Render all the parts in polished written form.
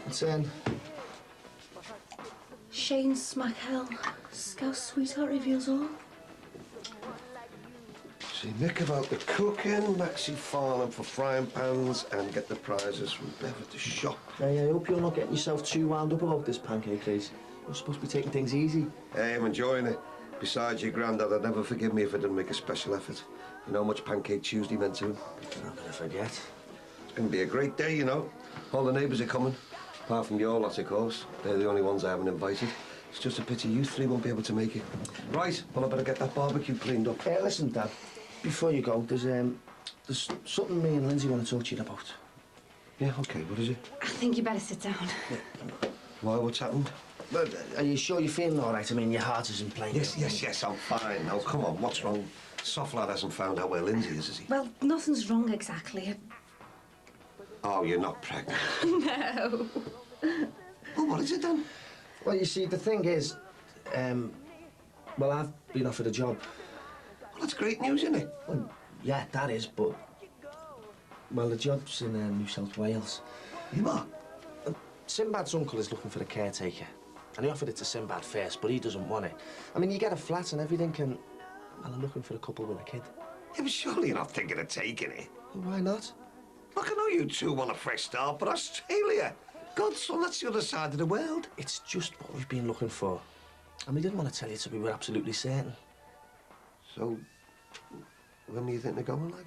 It's Shane Smackhell, Scouse Sweetheart reveals all. See Nick about the cooking, Maxie Farnham for frying pans, and get the prizes from Bev at the shop. Hey, I hope you're not getting yourself too wound up about this pancake race. You're supposed to be taking things easy. Hey, I'm enjoying it. Besides, your granddad would never forgive me if I didn't make a special effort. You know how much Pancake Tuesday meant to him? I'm not gonna forget. It's going to be a great day, you know. All the neighbours are coming. Apart from your lot, of course. They're the only ones I haven't invited. It's just a pity you three won't be able to make it. Right, well, I better get that barbecue cleaned up. Hey, listen, Dad. Before you go, there's something me and Lindsay want to talk to you about. Yeah, OK, what is it? I think you better sit down. Why, what's happened? Well, are you sure you're feeling all right? I mean, your heart isn't playing. Yes, I'm fine. Now, come on, what's wrong? Soft lad hasn't found out where Lindsay is he? Well, nothing's wrong exactly. Oh, you're not pregnant? No. Oh, what is it then? Well, you see, the thing is, well, I've been offered a job. Well, that's great news, isn't it? Well, yeah, that is, but... Well, the job's in New South Wales. You what? Sinbad's uncle is looking for a caretaker. And he offered it to Sinbad first, but he doesn't want it. I mean, you get a flat and everything, and... Well, I'm looking for a couple with a kid. Yeah, but surely you're not thinking of taking it. Well, why not? Look, I know you two want a fresh start, but Australia... Godson, that's the other side of the world. It's just what we've been looking for. And we didn't want to tell you till we were absolutely certain. So, when were you thinking of going, like?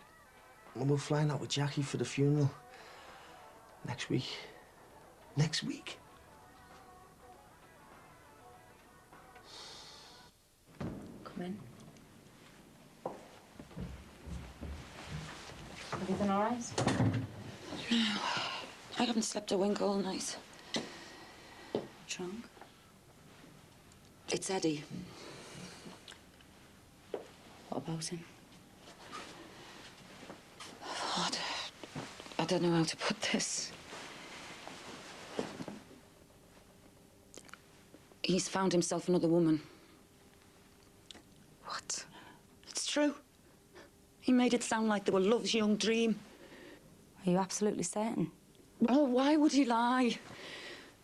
Well, we're flying out with Jackie for the funeral. Next week. Next week? Come in. Everything all right? No. I haven't slept a wink all night. Drunk? It's Eddie. What about him? God, I don't know how to put this. He's found himself another woman. What? It's true. He made it sound like they were love's young dream. Are you absolutely certain? Oh, why would he lie?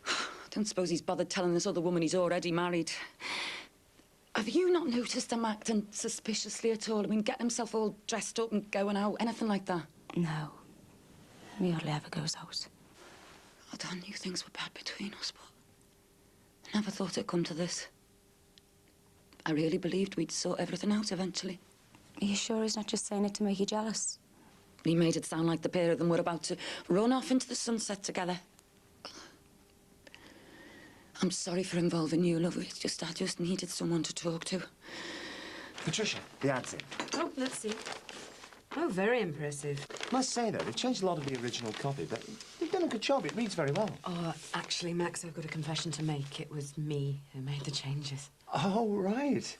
I don't suppose he's bothered telling this other woman he's already married. Have you not noticed him acting suspiciously at all? I mean, getting himself all dressed up and going out, anything like that? No. He hardly ever goes out. I knew things were bad between us, but I never thought it'd come to this. I really believed we'd sort everything out eventually. Are you sure he's not just saying it to make you jealous? He made it sound like the pair of them were about to run off into the sunset together. I'm sorry for involving you, love. It's just, I just needed someone to talk to. Patricia, the ad's in. Oh, let's see. Oh, very impressive. Must say, though, they've changed a lot of the original copy, but they've done a good job. It reads very well. Oh, actually, Max, I've got a confession to make. It was me who made the changes. Oh, right.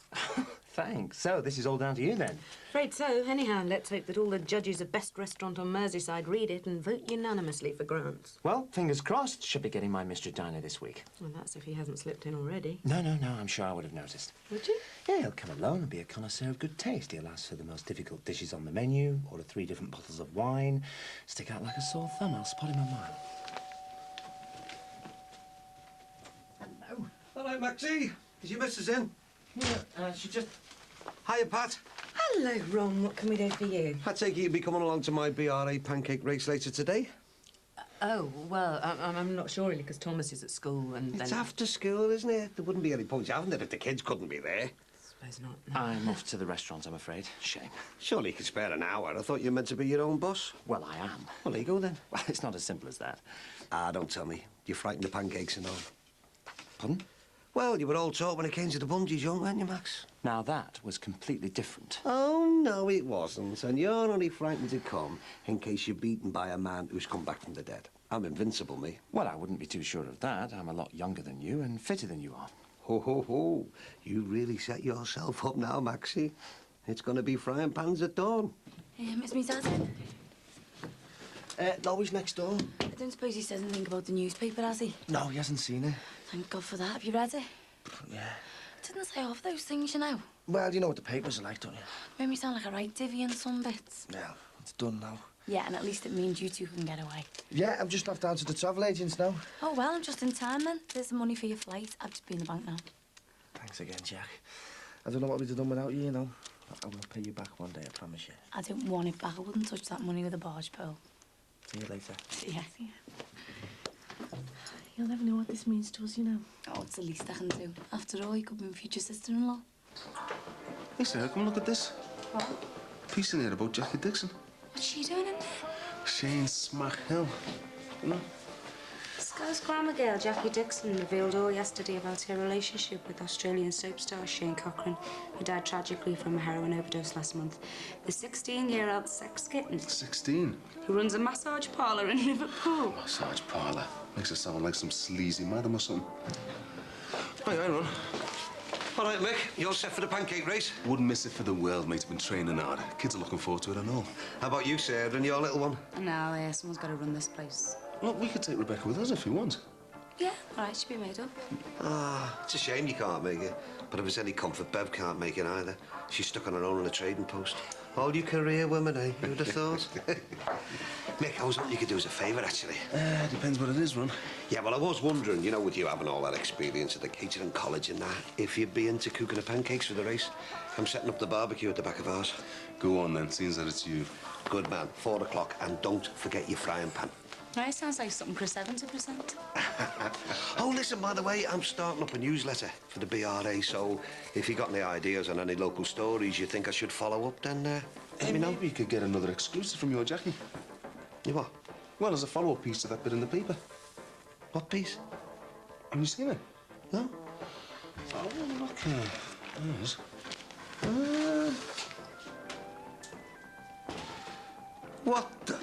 Thanks. So this is all down to you, then? Afraid so. Anyhow, let's hope that all the judges of Best Restaurant on Merseyside read it and vote unanimously for grants. Well, fingers crossed. Should be getting my mystery diner this week. Well, that's if he hasn't slipped in already. No. I'm sure I would have noticed. Would you? Yeah, he'll come along and be a connoisseur of good taste. He'll ask for the most difficult dishes on the menu, order 3 different bottles of wine, stick out like a sore thumb. I'll spot him a mile. Hello. Hello, Maxie. Is your missus in? Yeah, she just... Hiya, Pat. Hello, Ron. What can we do for you? I take it you'll be coming along to my BRA pancake race later today? Oh, well, I'm not sure, really, because Thomas is at school and then... It's after school, isn't it? There wouldn't be any point having it if the kids couldn't be there. Suppose not, no. I'm off to the restaurant, I'm afraid. Shame. Surely you could spare an hour. I thought you were meant to be your own boss. Well, I am. Well, there you go, then. Well, it's not as simple as that. Ah, don't tell me. You frightened the pancakes and all. Pardon? Well, you were all taught when it came to the bungees, young, weren't you, Max? Now, that was completely different. Oh, no, it wasn't. And you're only frightened to come in case you're beaten by a man who's come back from the dead. I'm invincible, me. Well, I wouldn't be too sure of that. I'm a lot younger than you and fitter than you are. Ho, ho, ho. You really set yourself up now, Maxie. It's going to be frying pans at dawn. Is me dad in? No, he's next door. I don't suppose he says anything about the newspaper, has he? No, he hasn't seen it. Thank God for that. Have you read it? Yeah. It didn't say half those things, you know. Well, you know what the papers are like, don't you? Made me sound like a right divvy in some bits. Well, it's done now. Yeah, and at least it means you two can get away. Yeah, I'm just off down to the travel agents now. Oh, well, I'm just in time then. There's the money for your flight. I've just been in the bank now. Thanks again, Jack. I don't know what we'd have done without you, you know. I will pay you back one day, I promise you. I don't want it back. I wouldn't touch that money with a barge pole. See you later. Yeah. You'll never know what this means to us, you know. Oh, it's the least I can do. After all, you could be my future sister-in-law. Hey, Sarah, come look at this. What? Piece in here about Jackie Dixon. What's she doing in there? Shane Smack Hill. You know? Scouse glamour girl Jackie Dixon revealed all yesterday about her relationship with Australian soap star Shane Cochran, who died tragically from a heroin overdose last month. The 16-year-old sex kitten 16. who runs a massage parlour in Liverpool. Massage parlour. Makes it sound like some sleazy madam or something. Hey, I run. All right, Mick, you all set for the pancake race? Wouldn't miss it for the world, mate. I've been training hard. Kids are looking forward to it, I know. How about you, Sarah, and your little one? No, someone's got to run this place. Look, we could take Rebecca with us if you want. Yeah, all right, she'll be made up. Ah, it's a shame you can't make it. But if it's any comfort, Bev can't make it either. She's stuck on her own in a trading post. All your career women, eh? Who'd have thought? Mick, I was hoping you could do us a favour, actually. Depends what it is, Ron. Yeah, well, I was wondering, you know, with you having all that experience at the catering college and that, if you'd be into cooking the pancakes for the race. I'm setting up the barbecue at the back of ours. Go on, then, seeing that it's you. Good man, 4 o'clock, and don't forget your frying pan. Right, sounds like something Chris Evans would present. Oh, listen, by the way, I'm starting up a newsletter for the BRA, so if you got any ideas on any local stories you think I should follow up, then let me know. Maybe you could get another exclusive from your Jackie. You what? Well, as a follow-up piece to that bit in the paper. What piece? Have you seen it? No? Oh, look here. There it is. What the?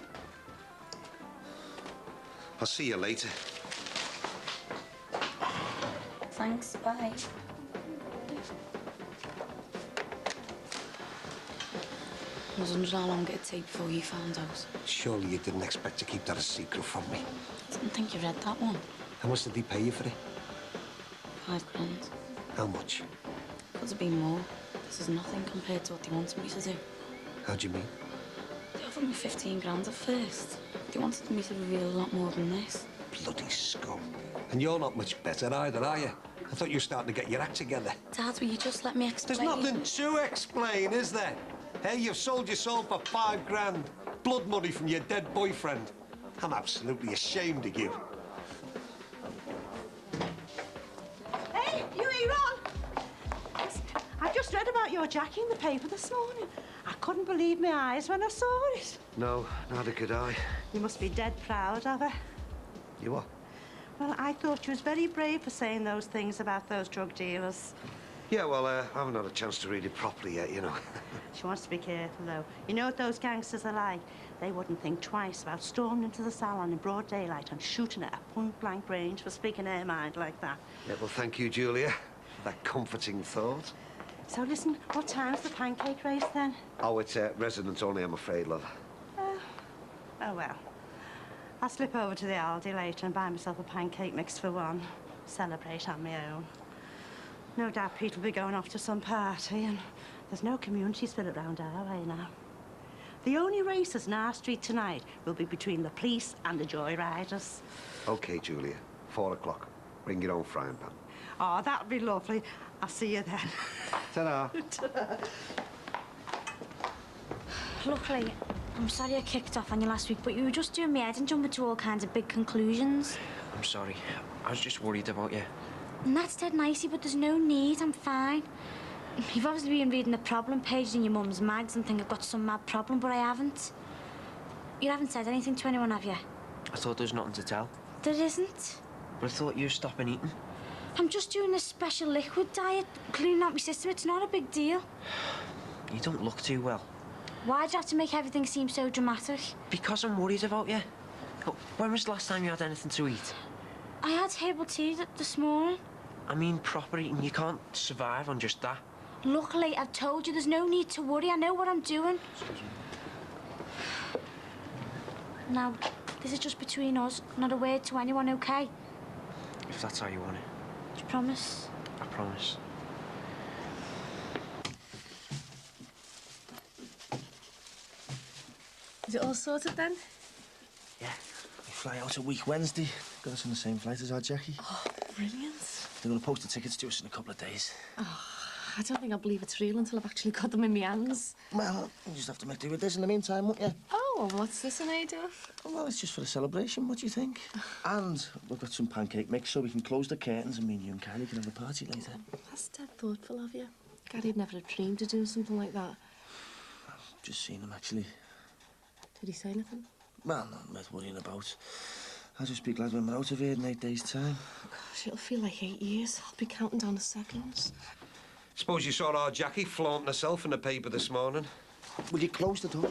I'll see you later. Thanks, bye. I was wondering how long it'd take before you found out. Surely you didn't expect to keep that a secret from me. I didn't think you read that one. How much did they pay you for it? 5 grand. How much? Could have been more. This is nothing compared to what they wanted me to do. How do you mean? They offered me 15 grand at first. They wanted me to reveal a lot more than this. Bloody scum. And you're not much better either, are you? I thought you were starting to get your act together. Dad, will you just let me explain? There's nothing to explain, is there? Hey, you've sold your soul for 5 grand. Blood money from your dead boyfriend. I'm absolutely ashamed of you. Hey, you here, Ron? I just read about your Jackie in the paper this morning. I couldn't believe my eyes when I saw it. No, neither could I. You must be dead proud of her. You what? Well, I thought you was very brave for saying those things about those drug dealers. Yeah, well, I haven't had a chance to read it properly yet, you know. She wants to be careful, though. You know what those gangsters are like? They wouldn't think twice about storming into the salon in broad daylight and shooting at a point-blank range for speaking her mind like that. Yeah, well, thank you, Julia, for that comforting thought. So, listen, what time's the pancake race, then? Oh, it's residents only, I'm afraid, love. Oh, well. I'll slip over to the Aldi later and buy myself a pancake mix for one. Celebrate on my own. No doubt Pete will be going off to some party, and there's no community spirit round our way now. The only races in our street tonight will be between the police and the joyriders. OK, Julia, 4 o'clock. Bring your own frying pan. Oh, that'd be lovely. I'll see you then. Ta-da. Luckily, I'm sorry I kicked off on you last week, but you were just doing me head and jumping to all kinds of big conclusions. I'm sorry. I was just worried about you. And that's dead nicey, but there's no need. I'm fine. You've obviously been reading the problem page in your mum's mags and think I've got some mad problem, but I haven't. You haven't said anything to anyone, have you? I thought there was nothing to tell. There isn't. But I thought you were stopping eating. I'm just doing a special liquid diet, cleaning out my system. It's not a big deal. You don't look too well. Why'd you have to make everything seem so dramatic? Because I'm worried about you. Look, when was the last time you had anything to eat? I had herbal tea this morning. I mean proper eating. You can't survive on just that. Luckily, I've told you there's no need to worry. I know what I'm doing. Excuse me. Now, this is just between us. Not a word to anyone, okay? If that's how you want it. Do you promise? I promise. Is it all sorted then? Yeah, we fly out a week Wednesday. Got us on the same flight as our Jackie. Oh, brilliant. They're going to post the tickets to us in a couple of days. Oh, I don't think I'll believe it's real until I've actually got them in my hands. Well, you just have to make do with this in the meantime, won't you? Oh, and what's this in aid of? Well, it's just for the celebration. What do you think? And we've got some pancake mix so we can close the curtains and me and you and Kylie can have a party later. That's dead thoughtful of you. Gary'd never have dreamed to do something like that. I've just seen him, actually. Did he say anything? Well, not worth worrying about. I'll just be glad when we're out of here in 8 days' time. Gosh, it'll feel like 8 years. I'll be counting down the seconds. Suppose you saw our Jackie flaunting herself in the paper this morning. Will you close the door?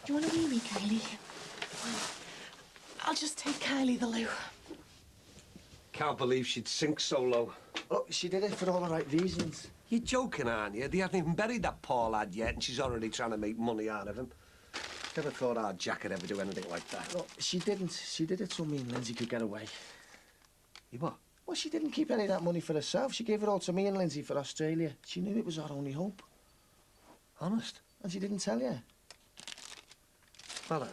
Do you want to wee me, Kylie? I'll just take Kylie the loo. Can't believe she'd sink so low. Oh, she did it for all the right reasons. You're joking, aren't you? They haven't even buried that poor lad yet, and she's already trying to make money out of him. Never thought our Jack would ever do anything like that. No, she didn't. She did it so me and Lindsay could get away. You what? Well, she didn't keep any of that money for herself. She gave it all to me and Lindsay for Australia. She knew it was our only hope. Honest? And she didn't tell you. Well,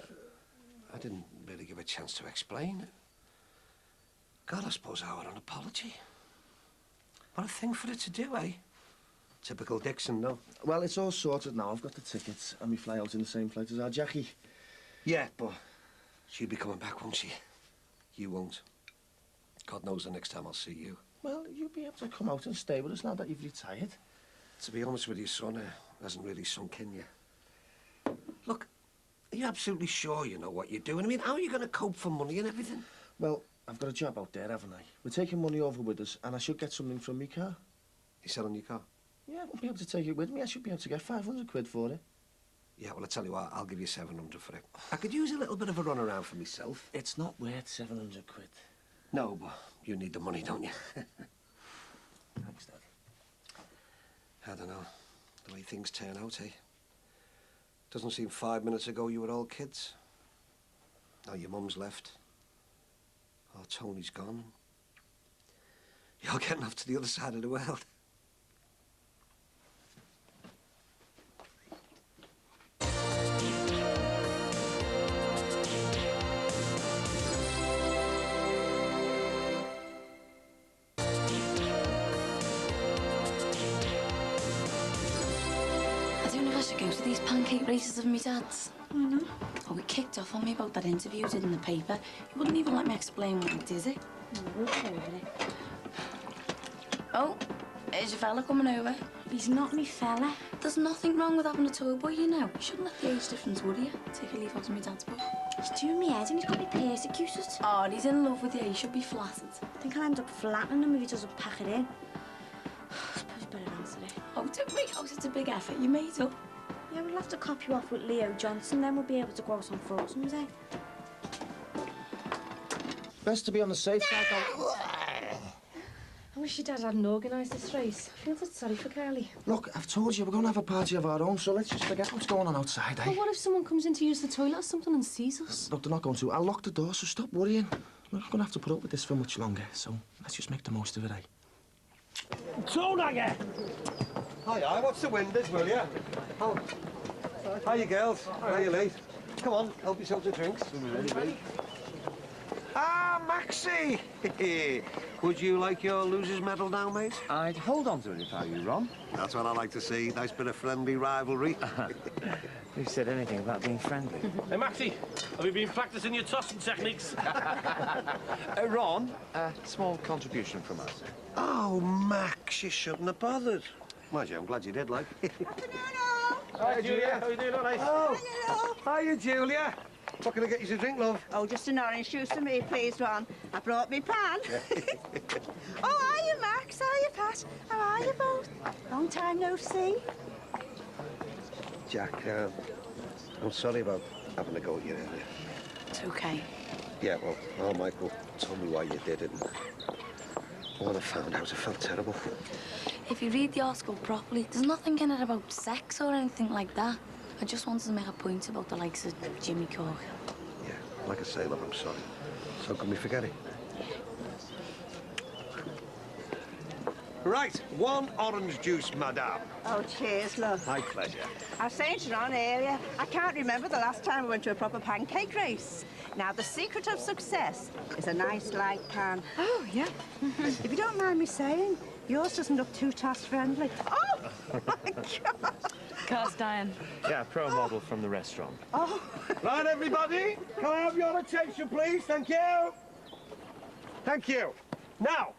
I didn't really give a chance to explain. God, I suppose I owe her an apology. What a thing for her to do, eh? Typical Dixon, no? Well, it's all sorted now. I've got the tickets and we fly out in the same flight as our Jackie. Yeah, but she'll be coming back, won't she? You won't. God knows the next time I'll see you. Well, you'll be able to come out and stay with us now that you've retired. To be honest with you, son, it hasn't really sunk in you. Look, are you absolutely sure you know what you're doing? I mean, how are you going to cope for money and everything? Well, I've got a job out there, haven't I? We're taking money over with us and I should get something from me car. You selling your car? Yeah, I won't be able to take it with me. I should be able to get 500 quid for it. Yeah, well, I tell you what, I'll give you 700 for it. I could use a little bit of a run around for myself. It's not worth 700 quid. No, but you need the money, don't you? Thanks, Dad. I don't know. The way things turn out, eh? Doesn't seem 5 minutes ago you were all kids. Now your mum's left. Oh, Tony's gone. You're getting off to the other side of the world. I should go to these pancake races of my dad's. Why not? Oh, he kicked off on me about that interview he did in the paper. He wouldn't even let me explain what he did it. We'll go over it. Oh, is your fella coming over? He's not me fella. There's nothing wrong with having a toy boy, you know. You shouldn't let the age difference worry you. Take a leaf out of my dad's book. He's doing me head and he's got me persecuted. Oh, he's in love with you. He should be flattered. I think I'll end up flattening him if he doesn't pack it in. I suppose better answer it. Oh, don't make out it's a big effort. You made up. Yeah, we'll have to cop you off with Leo Johnson, then we'll be able to go out on foursomes, eh? Best to be on the safe side. I wish your dad hadn't organised this race. I feel so sorry for Kylie. Look, I've told you we're going to have a party of our own, so let's just forget what's going on outside, eh? But what if someone comes in to use the toilet or something and sees us? Look, they're not going to. I'll lock the door, so stop worrying. We're not going to have to put up with this for much longer, so let's just make the most of it, eh? Hi, what's the wind, will you? Oh. Hi, you girls. Are you late? Come on, help yourself to drinks. Ah, Maxie! Would you like your loser's medal now, mate? I'd hold on to it if I were you, Ron. That's what I like to see. Nice bit of friendly rivalry. Who said anything about being friendly? Hey, Maxie, have you been practicing your tossing techniques? Ron, a small contribution from us. Oh, Max, you shouldn't have bothered. Mind you, I'm glad you did, like. Hi, Julia. How are you doing? All right? Oh, hiya, Julia. What can I get you to drink, love? Oh, just an orange juice for me, please, Ron. I brought me pan. Oh, hiya, Max. Hiya, Pat. How are you both? Long time no see. Jack, I'm sorry about having to go at you earlier. It's okay. Yeah, well, Michael told me why you did it, and when I found out, I felt terrible. If you read the article properly, there's nothing in it about sex or anything like that. I just wanted to make a point about the likes of Jimmy Cork. Yeah, like I say, love, I'm sorry. So can we forget it? Right, 1 orange juice, madame. Oh, cheers, love. My pleasure. I was saying to Ron earlier, I can't remember the last time I went to a proper pancake race. Now, the secret of success is a nice light pan. Oh, yeah. If you don't mind me saying, yours doesn't look too task-friendly. Oh, my God. Cast iron. Yeah, pro model from the restaurant. Oh. Right, everybody, can I have your attention, please? Thank you. Thank you. Now,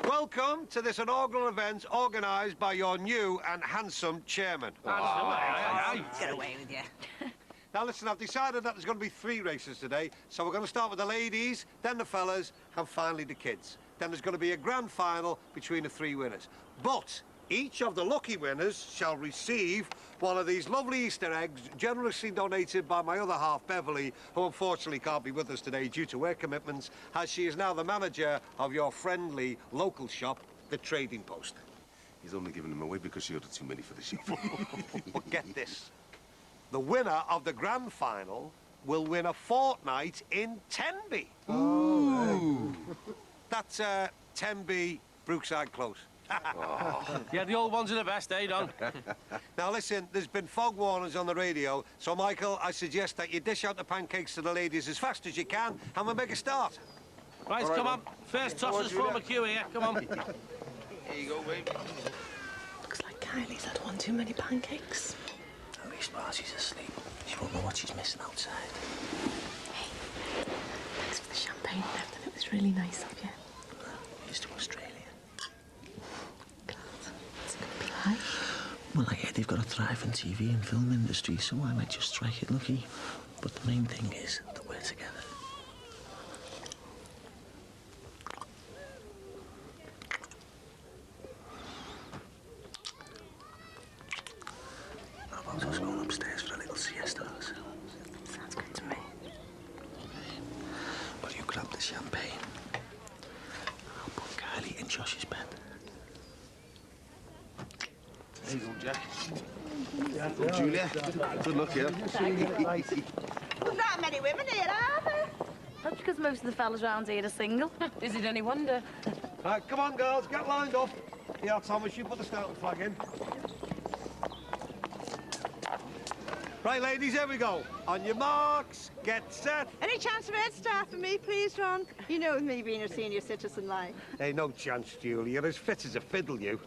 Welcome to this inaugural event organised by your new and handsome chairman. Get away with you. Now listen, I've decided that there's going to be 3 races today, so we're going to start with the ladies, then the fellas, and finally the kids. Then there's going to be a grand final between the 3 winners. But each of the lucky winners shall receive one of these lovely Easter eggs generously donated by my other half, Beverly, who unfortunately can't be with us today due to work commitments, as she is now the manager of your friendly local shop, the Trading Post. He's only giving them away because she ordered too many for the shop. But get this. The winner of the grand final will win a fortnight in Tenby. Ooh. That's Tenby, Brookside Close. Yeah, the old ones are the best, eh, Don? Now, listen, there's been fog warnings on the radio, so, Michael, I suggest that you dish out the pancakes to the ladies as fast as you can, and we'll make a start. Right, come on. First toss is for McHugh here. Come on. Here you go, babe. Looks like Kylie's had one too many pancakes. At least while she's asleep, she won't know what she's missing outside. Hey, thanks for the champagne and everything. It was really nice of you. Here's to Australia. It's a good pie. Well, I hear they've got a thriving TV and film industry, so I might just strike it lucky. But the main thing is that we're together. How about us going upstairs for a little siesta ourselves? Sounds good to me. Well, you grab the champagne. I'll put Kylie in Josh's bed. There you go, Jack. Well, Julia, good luck, yeah. There's not many women here, are there? That's because most of the fellas round here are single. Is it any wonder? Right, come on, girls, get lined up. Yeah, Thomas, you put the starting flag in. Right, ladies, here we go. On your marks, get set. Any chance of a head start for me, please, Ron? You know, with me being a senior citizen like. Hey, no chance, Julie. You're as fit as a fiddle, you.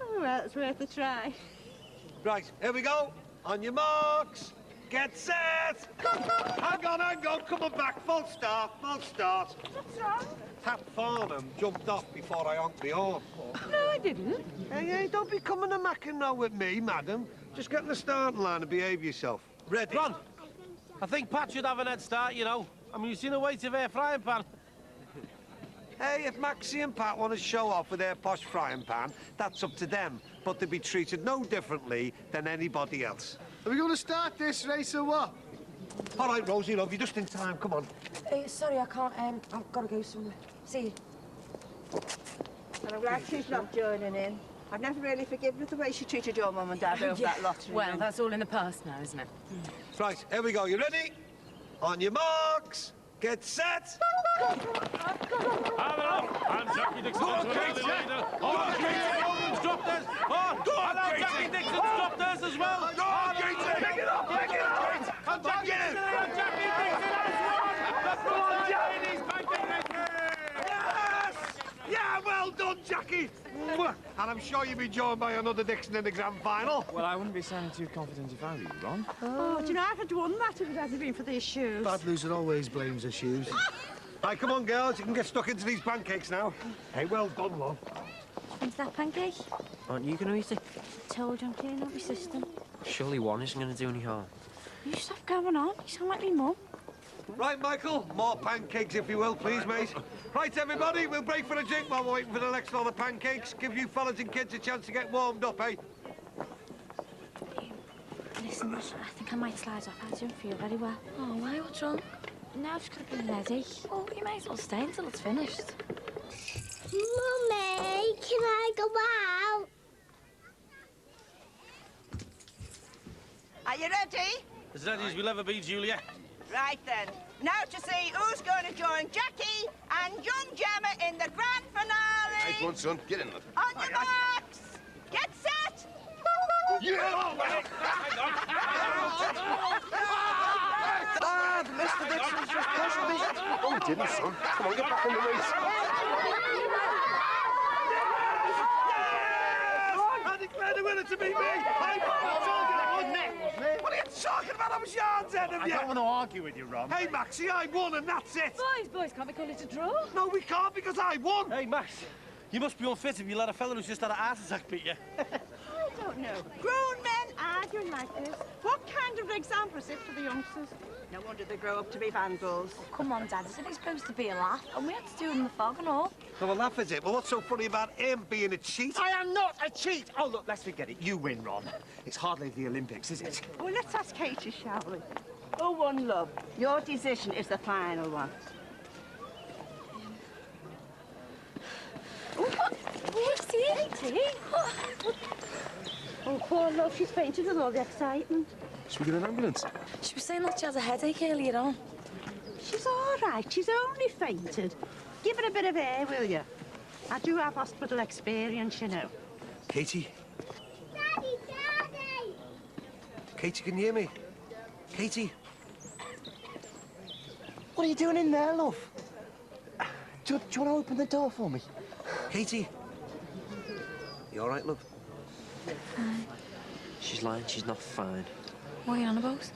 Oh, well, it's worth a try. Right, here we go. On your marks, get set. Hang on, coming back. False start. What's wrong? Pat Farnham jumped off before I honked the horn. No, I didn't. Hey, don't be coming and macking now with me, madam. Just get in the starting line and behave yourself. Ready? Ron, I think Pat should have an head start, you know. I mean, you've seen the weight of her frying pan. Hey, if Maxie and Pat want to show off with their posh frying pan, that's up to them. But they'll be treated no differently than anybody else. Are we going to start this race or what? All right, Rosie, love, you're just in time. Come on. Sorry, I can't. I've got to go somewhere. See you. Well, I'm glad she's not joining in. I've never really forgiven her the way she treated your mum and dad over that lottery. Well, that's all in the past now, isn't it? Right, here we go. You ready? On your marks, get set. Have it up. I'm Jackie Dixon. Go on, That's Katie. the leader. Oh, Katie Roman's dropped hers. On. Go on, And Katie. Jackie Dixon's dropped hers as well. Go on, Katie. Pick it up. And Jackie Dixon and Jackie Dixon has won. The Brookside Ladies Pancake Race. Yes! Yeah, well done, Jackie. Mwah. And I'm sure you'll be joined by another Dixon in the grand final. Well, I wouldn't be sounding too confident if I were you, Ron. Oh, do you know, I'd have won that if it hadn't been for these shoes. Bad loser always blames her shoes. Right, come on, girls. You can get stuck into these pancakes now. Hey, well done, love. Into that pancake? Aren't you going to eat it? I told you I'm cleaning up my system. Surely one isn't going to do any harm. You stop going on. You sound like me mum. Right, Michael, more pancakes, if you will, please, mate. Right, everybody, we'll break for a drink while we're waiting for the next lot of pancakes. Give you fellas and kids a chance to get warmed up, eh? Listen, I think I might slide off. I don't feel very well. Oh, why? What's wrong? No, I've just got a bit of a headache. Oh, you may as well stay until it's finished. Mummy, can I go out? Are you ready? As ready as we'll ever be, Julia. Right then. Now to see who's going to join Jackie and young Gemma in the grand finale. Hey, go on, son. Get in there. On your marks. Get set. Ah, Mr. Dixon's just pushed me. Oh, he didn't, son. Come on, get back on the race. I declare the winner to be me! What are you talking about? I was yards ahead of you! I don't want to argue with you, Ron. Hey, Maxie, I won and that's it! Boys, can't we call it a draw? No, we can't because I won! Hey, Max, you must be unfit if you let a fella who's just had a heart attack beat you. I don't know. Grown men arguing like this. What kind of example is it for the youngsters? No wonder they grow up to be vandals. Oh, come on, Dad. Isn't it supposed to be a laugh? And we had to do it in the fog and all. No, a laugh is it? Well, what's so funny about him being a cheat? I am not a cheat! Oh, look, let's forget it. You win, Ron. It's hardly the Olympics, is it? Well, let's ask Katie, shall we? Oh, one love. Your decision is the final one. Katie? Oh, poor love, she's fainted with all the excitement. Should we get an ambulance? She was saying that she has a headache earlier on. She's all right. She's only fainted. Give her a bit of air, will you? I do have hospital experience, you know. Katie? Daddy! Katie, can you hear me? Katie? What are you doing in there, love? Do you want to open the door for me? Katie? You all right, love? She's lying, she's not fine. What are you on about?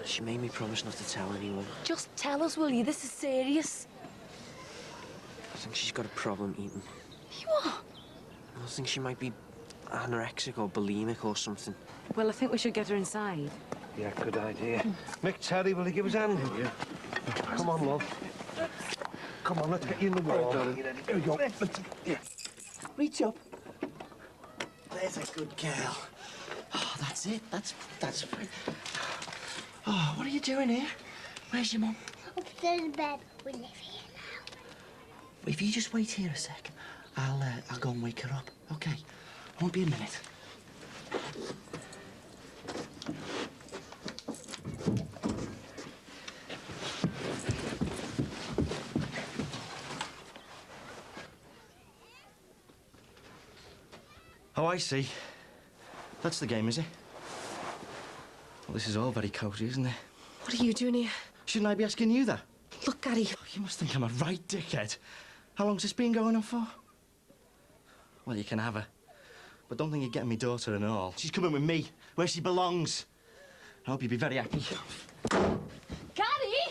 She made me promise not to tell anyone. Just tell us, will you? This is serious. I think she's got a problem eating. What? I think she might be anorexic or bulimic or something. Well, I think we should get her inside. Yeah, good idea. Mick, Terry, will you give us a hand? Yeah. Come on, love. Come on, let's get you in the wall. Here we go. Yeah. Reach up. There's a good girl. Oh, that's it. That's right. Oh, what are you doing here? Where's your mum? Upstairs in bed. We live here now. If you just wait here a sec, I'll go and wake her up. Okay. Won't be a minute. Oh, I see. That's the game, is it? Well, this is all very cosy, isn't it? What are you doing here? Shouldn't I be asking you that? Look, Gary. Oh, you must think I'm a right dickhead. How long's this been going on for? Well, you can have her. But don't think you're getting me daughter and all. She's coming with me, where she belongs. I hope you'll be very happy. Gary! Gary!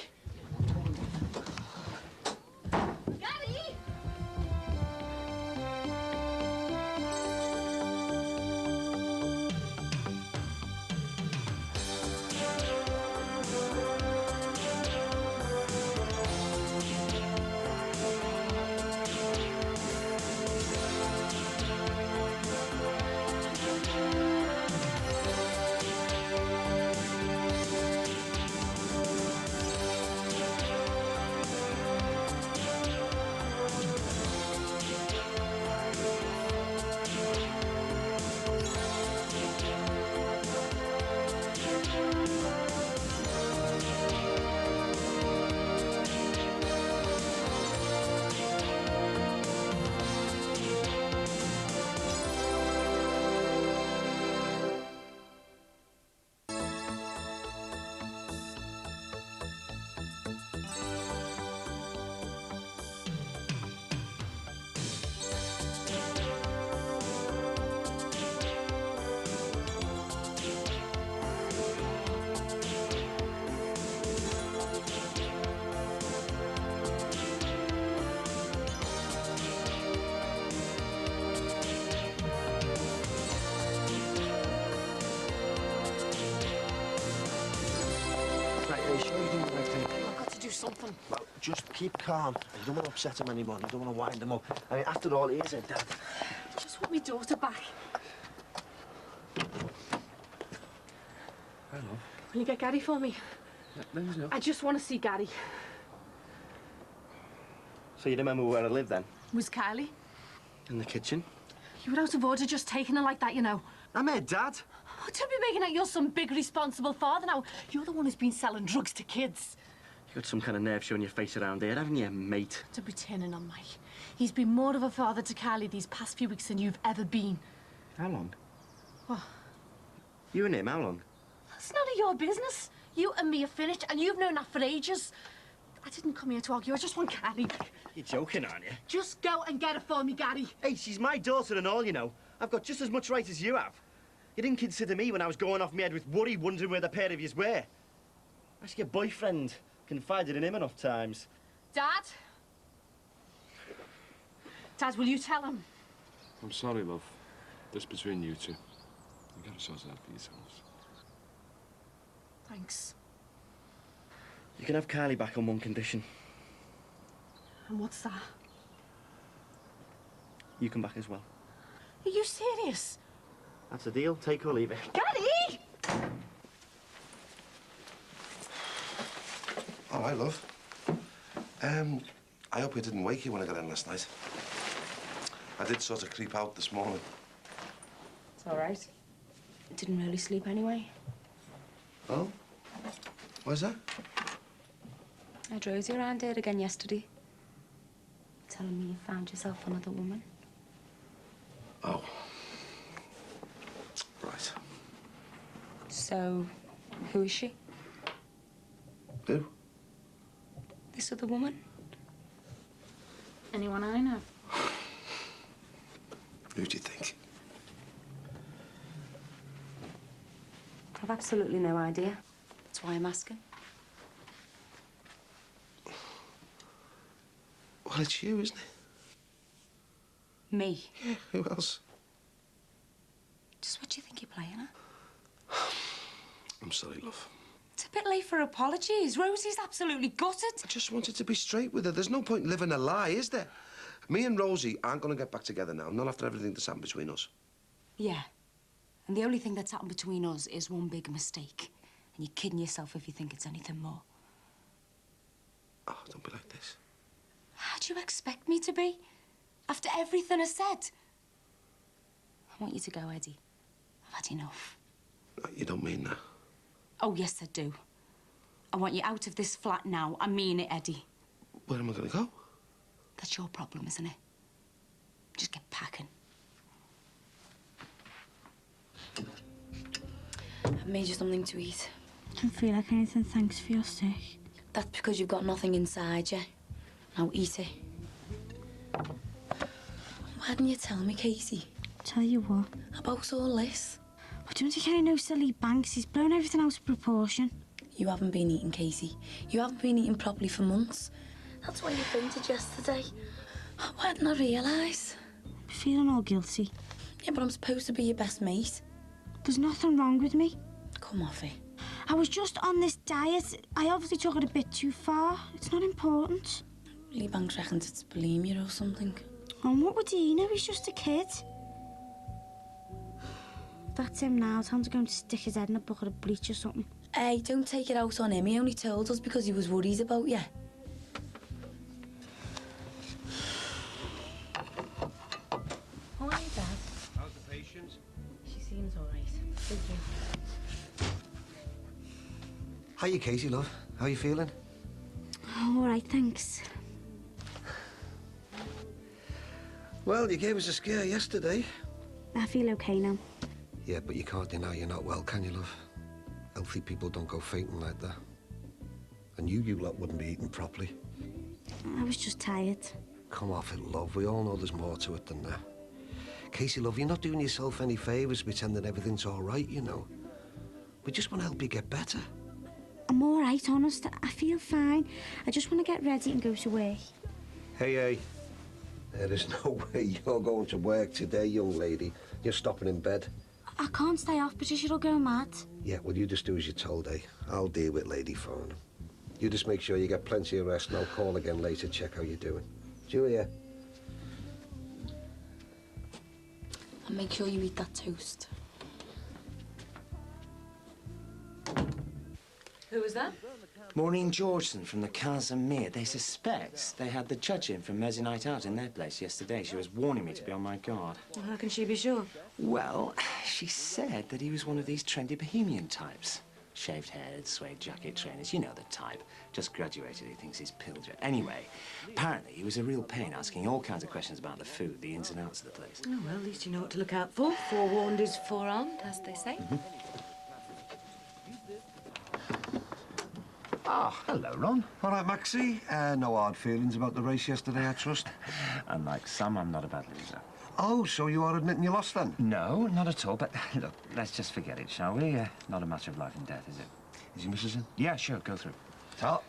Something. Well, just keep calm. You don't want to upset him anymore. You don't want to wind him up. I mean, after all, he is a dad. I just want my daughter back. Hello. Will you get Gary for me? Yeah, I just want to see Gary. So you remember where I live then? Was Kylie? In the kitchen. You were out of order just taking her like that, you know. I'm her dad. Oh, don't be making out you're some big responsible father now. You're the one who's been selling drugs to kids. You got some kind of nerve showing your face around here, haven't you, mate? Don't be turning on Mike. He's been more of a father to Carly these past few weeks than you've ever been. How long? What? You and him, how long? It's none of your business. You and me are finished, and you've known that for ages. I didn't come here to argue. I just want Carly back. You're joking, aren't you? Just go and get her for me, Gary. Hey, she's my daughter and all, you know. I've got just as much right as you have. You didn't consider me when I was going off my head with worry, wondering where the pair of yous were. Ask your boyfriend. Confided in him enough times. Dad? Dad, will you tell him? I'm sorry, love. This between you two. You gotta sort it out for yourselves. Thanks. You can have Carly back on one condition. And what's that? You come back as well. Are you serious? That's the deal. Take or leave it. Gary! All right, love. I hope I didn't wake you when I got in last night. I did sort of creep out this morning. It's all right. I didn't really sleep anyway. Oh? Why's that? I drove you around here again yesterday. Telling me you found yourself another woman. Oh. Right. So, who is she? Who? This other woman? Anyone I know? Who do you think? I've absolutely no idea. That's why I'm asking. Well, it's you, isn't it? Me? Yeah, who else? Just what do you think you're playing at? I'm sorry, love. It's a bit late for apologies. Rosie's absolutely gutted. I just wanted to be straight with her. There's no point in living a lie, is there? Me and Rosie aren't going to get back together now, not after everything that's happened between us. Yeah. And the only thing that's happened between us is one big mistake. And you're kidding yourself if you think it's anything more. Oh, don't be like this. How do you expect me to be? After everything I said? I want you to go, Eddie. I've had enough. You don't mean that. Oh, yes, I do. I want you out of this flat now. I mean it, Eddie. Where am I going to go? That's your problem, isn't it? Just get packing. I've made you something to eat. I don't feel like anything, thanks for your sake. That's because you've got nothing inside you. Now eat it. Why didn't you tell me, Casey? Tell you what? About all this. I don't think I know silly Banks. He's blown everything out of proportion. You haven't been eating, Casey. You haven't been eating properly for months. That's why you fainted yesterday. Why didn't I realise? I'm feeling all guilty. Yeah, but I'm supposed to be your best mate. There's nothing wrong with me. Come off it. I was just on this diet. I obviously took it a bit too far. It's not important. Lee Banks reckons it's bulimia or something. And what would he know? He's just a kid. That's him now. Time to go and stick his head in a bucket of bleach or something. Hey, don't take it out on him. He only told us because he was worried about you. How are you, Dad? How's the patient? She seems all right. Thank you. Hiya, Casey, love. How you feeling? All right, thanks. Well, you gave us a scare yesterday. I feel okay now. Yeah, but you can't deny you're not well, can you, love? Healthy people don't go fainting like that. And you lot wouldn't be eating properly. I was just tired. Come off it, love. We all know there's more to it than that. Casey, love, you're not doing yourself any favours pretending everything's all right, you know. We just want to help you get better. I'm all right, honest. I feel fine. I just want to get ready and go to work. Hey. There is no way you're going to work today, young lady. You're stopping in bed. I can't stay off, Patricia will go mad. Yeah, well, you just do as you're told, eh? I'll deal with Lady Fawn. You just make sure you get plenty of rest, and I'll call again later, check how you're doing. Julia? And make sure you eat that toast. Who was that? Maureen Georgeson from the Casimir. They suspect they had the judge in from Mersey Night Out in their place yesterday. She was warning me to be on my guard. Well, how can she be sure? Well, she said that he was one of these trendy bohemian types. Shaved head, suede jacket trainers, you know the type. Just graduated, he thinks he's pilled yet. Anyway, apparently he was a real pain, asking all kinds of questions about the food, the ins and outs of the place. Oh, well, at least you know what to look out for. Forewarned is forearmed, as they say. Oh, hello, Ron. All right, Maxie. No hard feelings about the race yesterday, I trust? Unlike some, I'm not a bad loser. Oh, so you are admitting you lost, then? No, not at all, but look, let's just forget it, shall we? Not a matter of life and death, is it? Is your missus in? Yeah, sure, go through. Top.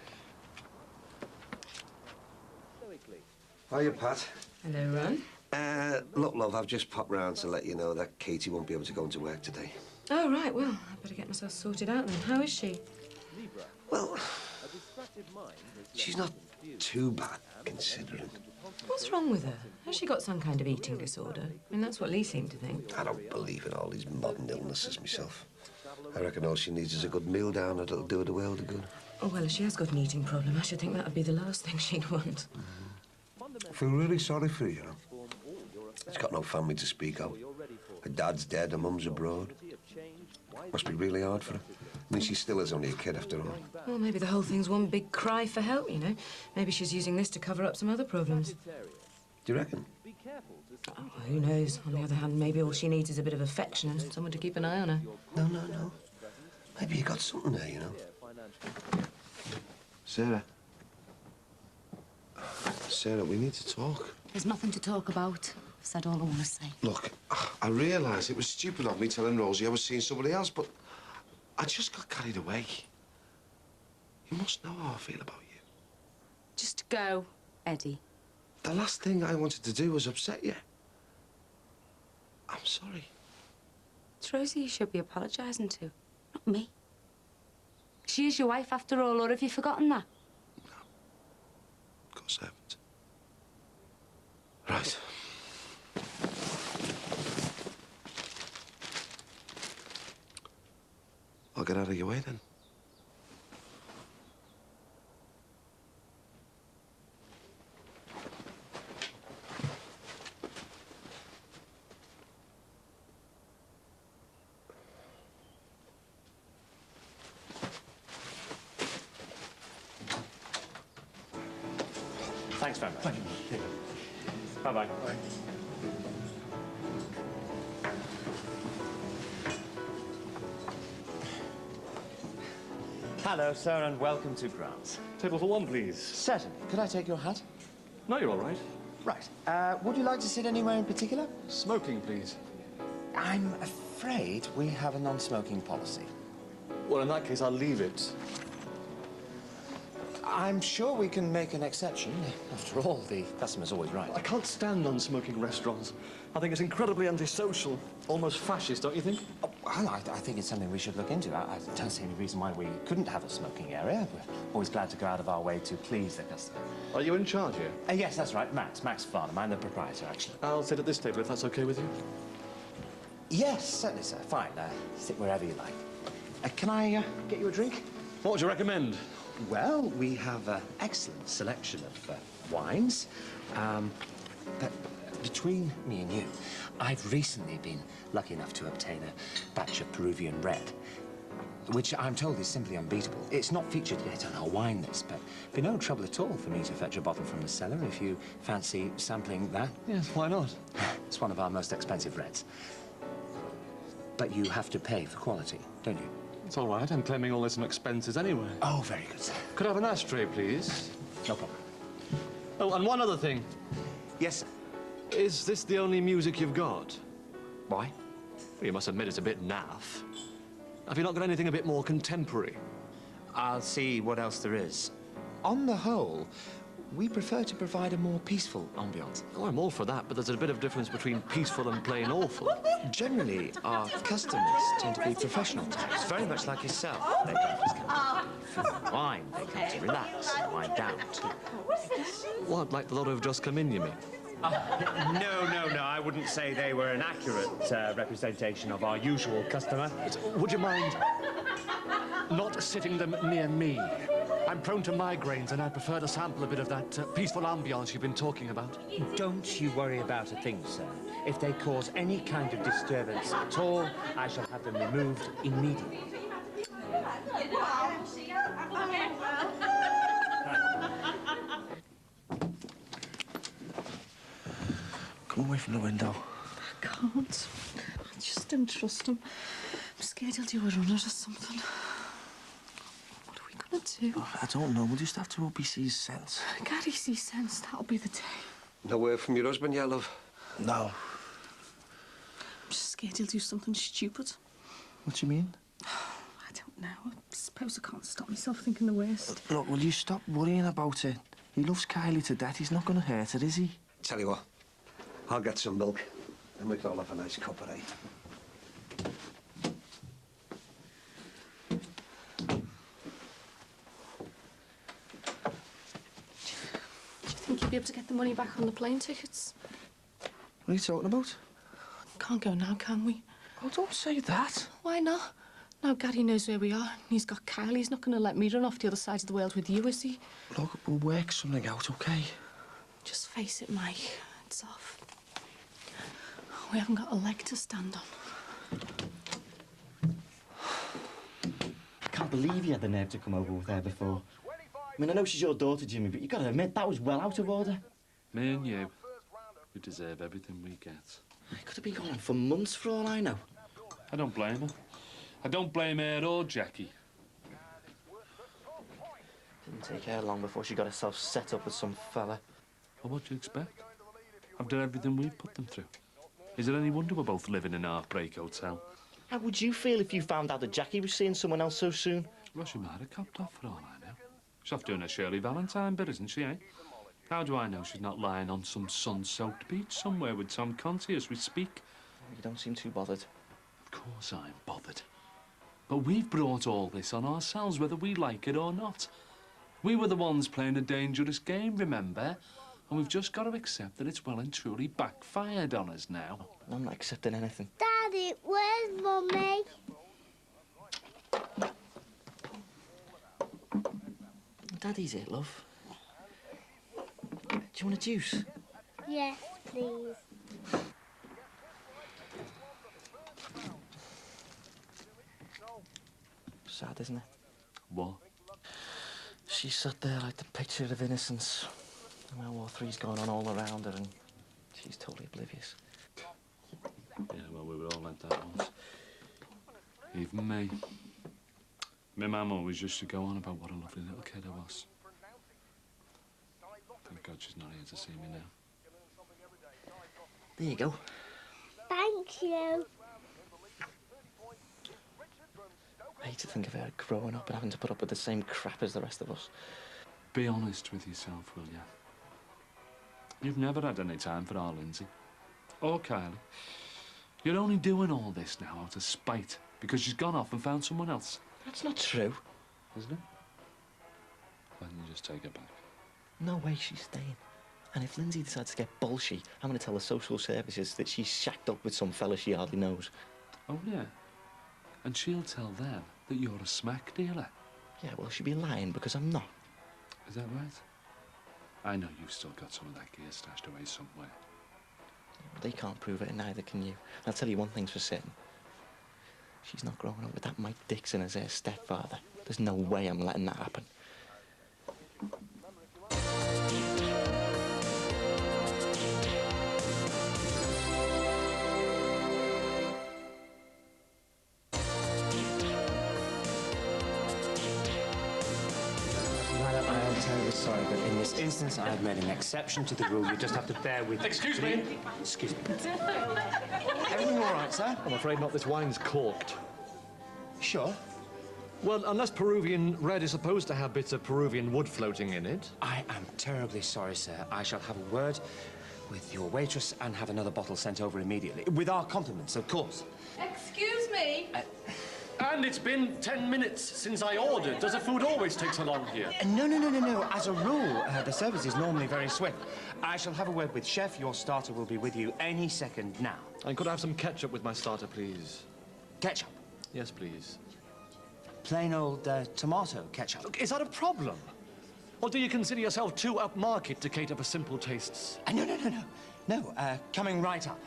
Hiya, Pat. Hello, Ron. Look, love, I've just popped round to let you know that Katie won't be able to go into work today. Oh, right, well, I better get myself sorted out then. How is she? Well, she's not too bad, considering. What's wrong with her? Has she got some kind of eating disorder? I mean, that's what Lee seemed to think. I don't believe in all these modern illnesses myself. I reckon all she needs is a good meal down and it'll do her the world of good. Oh, well, if she has got an eating problem, I should think that would be the last thing she'd want. I feel really sorry for her, you know. She's got no family to speak of. Her dad's dead, her mum's abroad. Must be really hard for her. I mean, she still is only a kid after all. Well, maybe the whole thing's one big cry for help, you know. Maybe she's using this to cover up some other problems. Do you reckon? Oh, who knows? On the other hand, maybe all she needs is a bit of affection and someone to keep an eye on her. No. Maybe you got something there, you know. Sarah. Sarah, we need to talk. There's nothing to talk about. I've said all I want to say. Look, I realise it was stupid of me telling Rosie I was seeing somebody else, but I just got carried away. You must know how I feel about you. Just go, Eddie. The last thing I wanted to do was upset you. I'm sorry. It's Rosie you should be apologising to, not me. She is your wife after all, or have you forgotten that? Of course I haven't. Right. I'll get out of your way then. Thanks very much. Bye-bye. Bye. Hello, sir, and welcome to Grant's. Table for one, please. Certainly. Could I take your hat? No, you're all right. Right. Would you like to sit anywhere in particular? Smoking, please. I'm afraid we have a non-smoking policy. Well, in that case, I'll leave it. I'm sure we can make an exception. After all, the customer's always right. I can't stand non-smoking restaurants. I think it's incredibly antisocial, almost fascist, don't you think? Oh, well, I think it's something we should look into. I don't see any reason why we couldn't have a smoking area. We're always glad to go out of our way to please the customer. Are you in charge here? Yes, that's right. Max Farnham. I'm the proprietor, actually. I'll sit at this table if that's okay with you. Yes, certainly, sir. Fine. Sit wherever you like. Can I get you a drink? What would you recommend? Well, we have an excellent selection of wines. But between me and you, I've recently been lucky enough to obtain a batch of Peruvian red, which I'm told is simply unbeatable. It's not featured yet on our wine list, but it'd be no trouble at all for me to fetch a bottle from the cellar if you fancy sampling that. Yes, why not? It's one of our most expensive reds. But you have to pay for quality, don't you? It's all right. I'm claiming all this in expenses anyway. Oh, very good, sir. Could I have an ashtray, please? No problem. Oh, and one other thing. Yes, sir. Is this the only music you've got? Why? Well, you must admit it's a bit naff. Have you not got anything a bit more contemporary? I'll see what else there is. On the whole, we prefer to provide a more peaceful ambiance. Oh, I'm all for that, but there's a bit of difference between peaceful and plain awful. Generally, our customers tend to be professional types, very much like yourself. They don't just come for food and wine. They come to relax and wind down, too. What, like the lot who've just come in, you mean? No. I wouldn't say they were an accurate representation of our usual customer. Would you mind? not sitting them near me. I'm prone to migraines, and I prefer to sample a bit of that peaceful ambience you've been talking about. Don't you worry about a thing, sir. If they cause any kind of disturbance at all, I shall have them removed immediately. Come away from the window. I can't. I just don't trust him. I'm scared he'll do a runner or something. What are we gonna do? Oh, I don't know. We'll just have to hope he sees sense. Gary sees sense. That'll be the day. No word from your husband yet, love? No. I'm just scared he'll do something stupid. What do you mean? I don't know. I suppose I can't stop myself thinking the worst. Look, will you stop worrying about it? He loves Kylie to death. He's not going to hurt her, is he? Tell you what, I'll get some milk and we can all have a nice cup of tea. Do you think you'd be able to get the money back on the plane tickets? What are you talking about? Can't go now, can we? Oh, don't say that. Why not? Now Gary knows where we are and he's got Kylie. He's not going to let me run off the other side of the world with you, is he? Look, we'll work something out, OK? Just face it, Mike. It's off. We haven't got a leg to stand on. I can't believe you had the nerve to come over with her before. I mean, I know she's your daughter, Jimmy, but you've got to admit, that was well out of order. Me and you, we deserve everything we get. It could have been going on for months, for all I know. I don't blame her. I don't blame her or Jackie. Didn't take her long before she got herself set up with some fella. Well, what do you expect? After everything we've put them through. Is it any wonder we're both living in a half-break hotel? How would you feel if you found out that Jackie was seeing someone else so soon? Well, she might have copped off for all I know. She's off doing her Shirley Valentine bit, isn't she, eh? How do I know she's not lying on some sun-soaked beach somewhere with Tom Conti as we speak? You don't seem too bothered. Of course I'm bothered. But we've brought all this on ourselves, whether we like it or not. We were the ones playing a dangerous game, remember? And we've just got to accept that it's well and truly backfired on us now. I'm not accepting anything. Daddy, where's Mummy? Daddy's it, love. Do you want a juice? Yes, please. Sad, isn't it? What? She sat there like the picture of innocence. And now War III's going on all around her and she's totally oblivious. Yeah, well, we were all like that once. Even me. My mum always used to go on about what a lovely little kid I was. Thank God she's not here to see me now. There you go. Thank you. I hate to think of her growing up and having to put up with the same crap as the rest of us. Be honest with yourself, will you? You've never had any time for our Lindsay. Or Kylie. You're only doing all this now out of spite because she's gone off and found someone else. That's not true. Isn't it? Why don't you just take her back? No way she's staying. And if Lindsay decides to get bullshit, I'm going to tell the social services that she's shacked up with some fella she hardly knows. Oh, yeah? And she'll tell them that you're a smack dealer. Yeah, well, she'd be lying because I'm not. Is that right? I know you've still got some of that gear stashed away somewhere. They can't prove it, and neither can you. I'll tell you one thing's for certain. She's not growing up with that Mike Dixon as her stepfather. There's no way I'm letting that happen. I'm terribly sorry, but in this instance, I have made an exception to the rule. You just have to bear with... Excuse me. Excuse me. Everything all right, sir? I'm afraid not. This wine's corked. Sure. Well, unless Peruvian red is supposed to have bits of Peruvian wood floating in it. I am terribly sorry, sir. I shall have a word with your waitress and have another bottle sent over immediately. With our compliments, of course. Excuse me? And it's been 10 minutes since I ordered. Does the food always take so long here? No. As a rule, the service is normally very swift. I shall have a word with Chef. Your starter will be with you any second now. And could I have some ketchup with my starter, please? Ketchup? Yes, please. plain old tomato ketchup. Look, is that a problem? Or do you consider yourself too upmarket to cater for simple tastes? No, no, no, no. No, coming right up.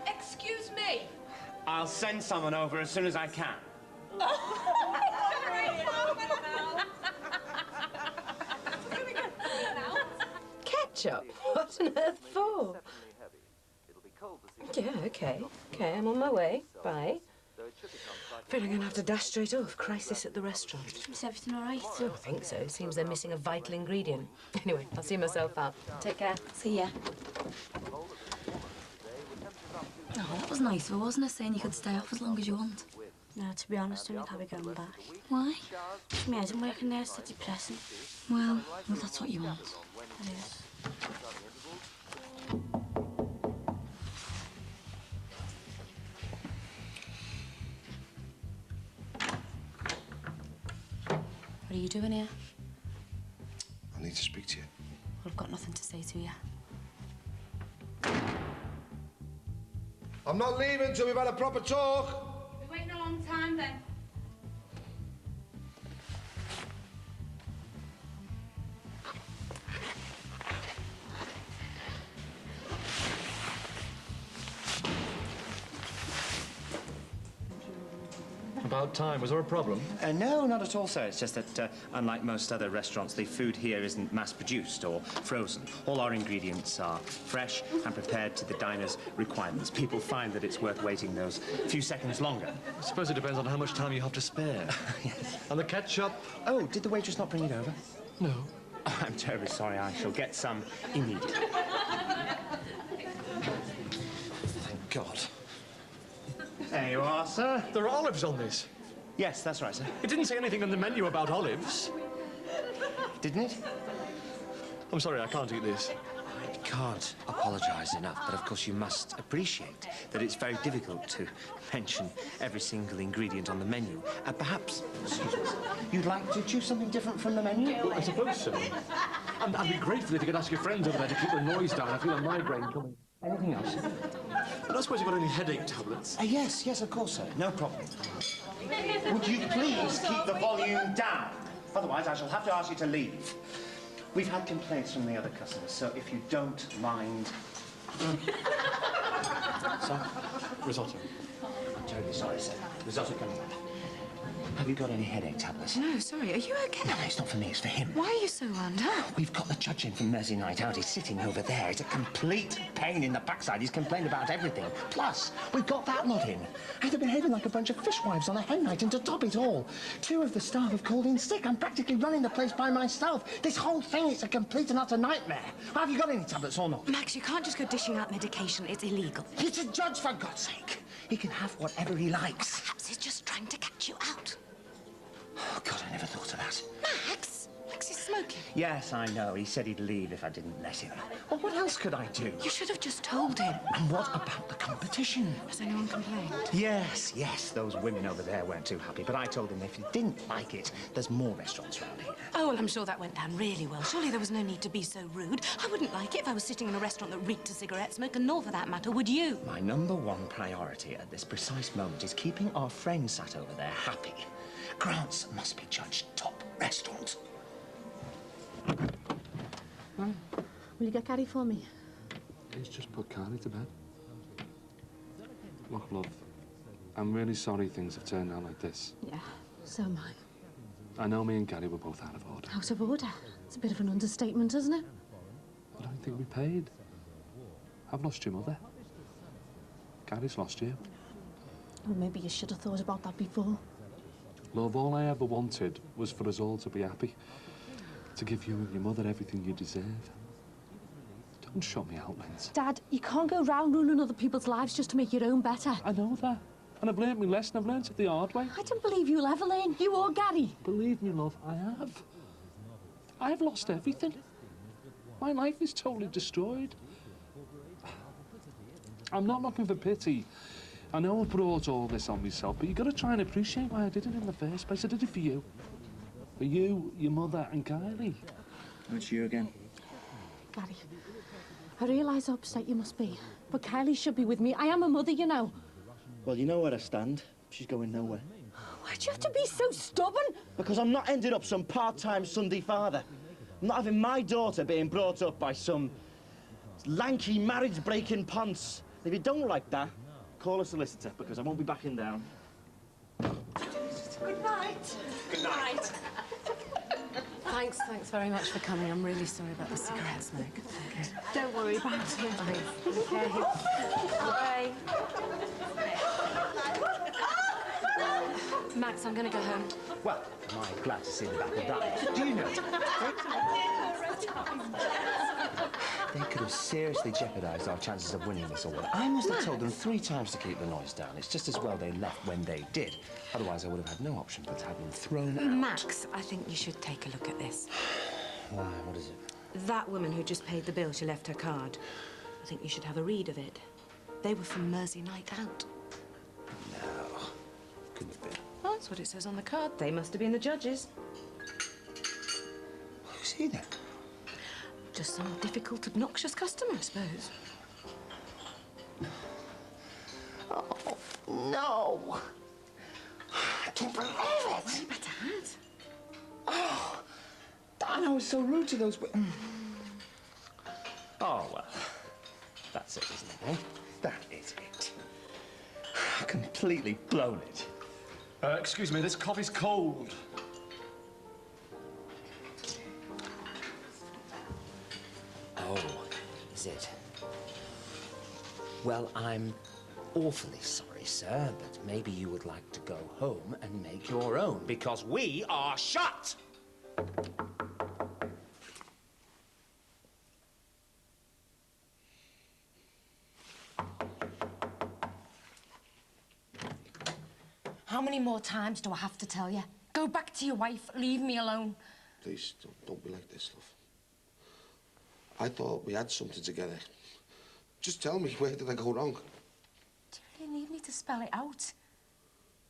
Excuse me. I'll send someone over as soon as I can. Ketchup? What on earth for? Yeah, okay. Okay, I'm on my way. Bye. Afraid I'm going to have to dash straight off. Crisis at the restaurant. Is everything all right? Oh, I think so. Seems they're missing a vital ingredient. Anyway, I'll see myself out. Take care. See ya. Oh, that was nice of her, wasn't it, saying you could stay off as long as you want? No, to be honest, I don't think I'll be going back. Why? It's me, I didn't work in there, it's so depressing. Well, that's what you want. It is. What are you doing here? I need to speak to you. Well, I've got nothing to say to you. I'm not leaving until we've had a proper talk. We're waiting a long time then. About time. Was there a problem? No, not at all, sir. It's just that, unlike most other restaurants, the food here isn't mass-produced or frozen. All our ingredients are fresh and prepared to the diner's requirements. People find that it's worth waiting those few seconds longer. I suppose it depends on how much time you have to spare. Yes. And the ketchup? Oh, did the waitress not bring it over? No. Oh, I'm terribly sorry. I shall get some immediately. Thank God. There you are, sir. There are olives on this. Yes, that's right, sir. It didn't say anything on the menu about olives. Didn't it? I'm sorry, I can't eat this. I can't apologise enough, but of course you must appreciate that it's very difficult to mention every single ingredient on the menu. Perhaps, excuse me, you'd like to choose something different from the menu? Well, I suppose so. And I'd be grateful if you could ask your friends over there to keep the noise down. I feel a migraine coming. Anything else? I don't suppose you've got any headache tablets? Yes, yes, of course, sir. No problem. Would you please keep the volume down? Otherwise, I shall have to ask you to leave. We've had complaints from the other customers, so if you don't mind... Sir? Risotto. I'm terribly sorry, sir. Risotto coming up. Have you got any headache tablets? No, sorry. Are you okay? No, it's not for me, it's for him. Why are you so wound up? We've got the judge in from Mersey Night Out. He's sitting over there. It's a complete pain in the backside. He's complained about everything. Plus, we've got that lot in. And they're behaving like a bunch of fishwives on a hen night. And to top it all, 2 of the staff have called in sick. I'm practically running the place by myself. This whole thing is a complete and utter nightmare. Have you got any tablets or not? Max, you can't just go dishing out medication. It's illegal. He's a judge, for God's sake. He can have whatever he likes. Perhaps he's just trying to catch you out. Oh, God, I never thought of that. Max? Max is smoking. Yes, I know. He said he'd leave if I didn't let him. Well, what else could I do? You should have just told him. And what about the competition? Has anyone complained? Yes, yes. Those women over there weren't too happy, but I told him if he didn't like it, there's more restaurants around here. Oh, well, I'm sure that went down really well. Surely there was no need to be so rude. I wouldn't like it if I was sitting in a restaurant that reeked of cigarette smoke, and nor, for that matter, would you. My #1 priority at this precise moment is keeping our friend sat over there happy. Grants must be judged top restaurant. Will you get Gary for me? He's just put Carly to bed. Look, love, I'm really sorry things have turned out like this. Yeah, so am I. I know me and Gary were both out of order. Out of order? It's a bit of an understatement, isn't it? I don't think we paid. I've lost your mother. Gary's lost you. Well, maybe you should have thought about that before. Love, all I ever wanted was for us all to be happy. To give you and your mother everything you deserve. Don't shut me out, Linz. Dad, you can't go round ruining other people's lives just to make your own better. I know that. And I've learnt my lesson. I've learnt it the hard way. I don't believe you'll ever learn. You or Gary. Believe me, love, I have. I've lost everything. My life is totally destroyed. I'm not looking for pity. I know I've brought all this on myself, but you've got to try and appreciate why I did it in the first place. I did it for you. For you, your mother, and Kylie. Oh, it's you again. Gary, I realise how upset you must be, but Kylie should be with me. I am a mother, you know. Well, you know where I stand. She's going nowhere. Where Why'd you have to be so stubborn? Because I'm not ending up some part-time Sunday father. I'm not having my daughter being brought up by some lanky marriage-breaking ponce. If you don't like that, call a solicitor, because I won't be backing down. Good night. Good night. Thanks very much for coming. I'm really sorry about the cigarette smoke. Thank you. Don't worry about it. Thanks. Okay. Max, I'm gonna go home. Well, am I glad to see the back of that. Do you know? They could have seriously jeopardised our chances of winning this award. I must have told them 3 times to keep the noise down. It's just as well they left when they did. Otherwise, I would have had no option but to have them thrown out. Max, I think you should take a look at this. Why? What is it? That woman who just paid the bill, she left her card. I think you should have a read of it. They were from Mersey Night Out. No. Couldn't have been. Well, that's what it says on the card. They must have been the judges. Who's he then? Just some difficult, obnoxious customer, I suppose. Oh, no. I can't believe it. Well, you better had. Oh, Dan, I was so rude to those... Oh, well. That's it, isn't it, eh? That is it. Completely blown it. Excuse me, this coffee's cold. Oh, is it? Well, I'm awfully sorry, sir, but maybe you would like to go home and make your own, because we are shut! How many more times do I have to tell you? Go back to your wife. Leave me alone. Please, don't be like this, love. I thought we had something together. Just tell me, where did I go wrong? Do you really need me to spell it out?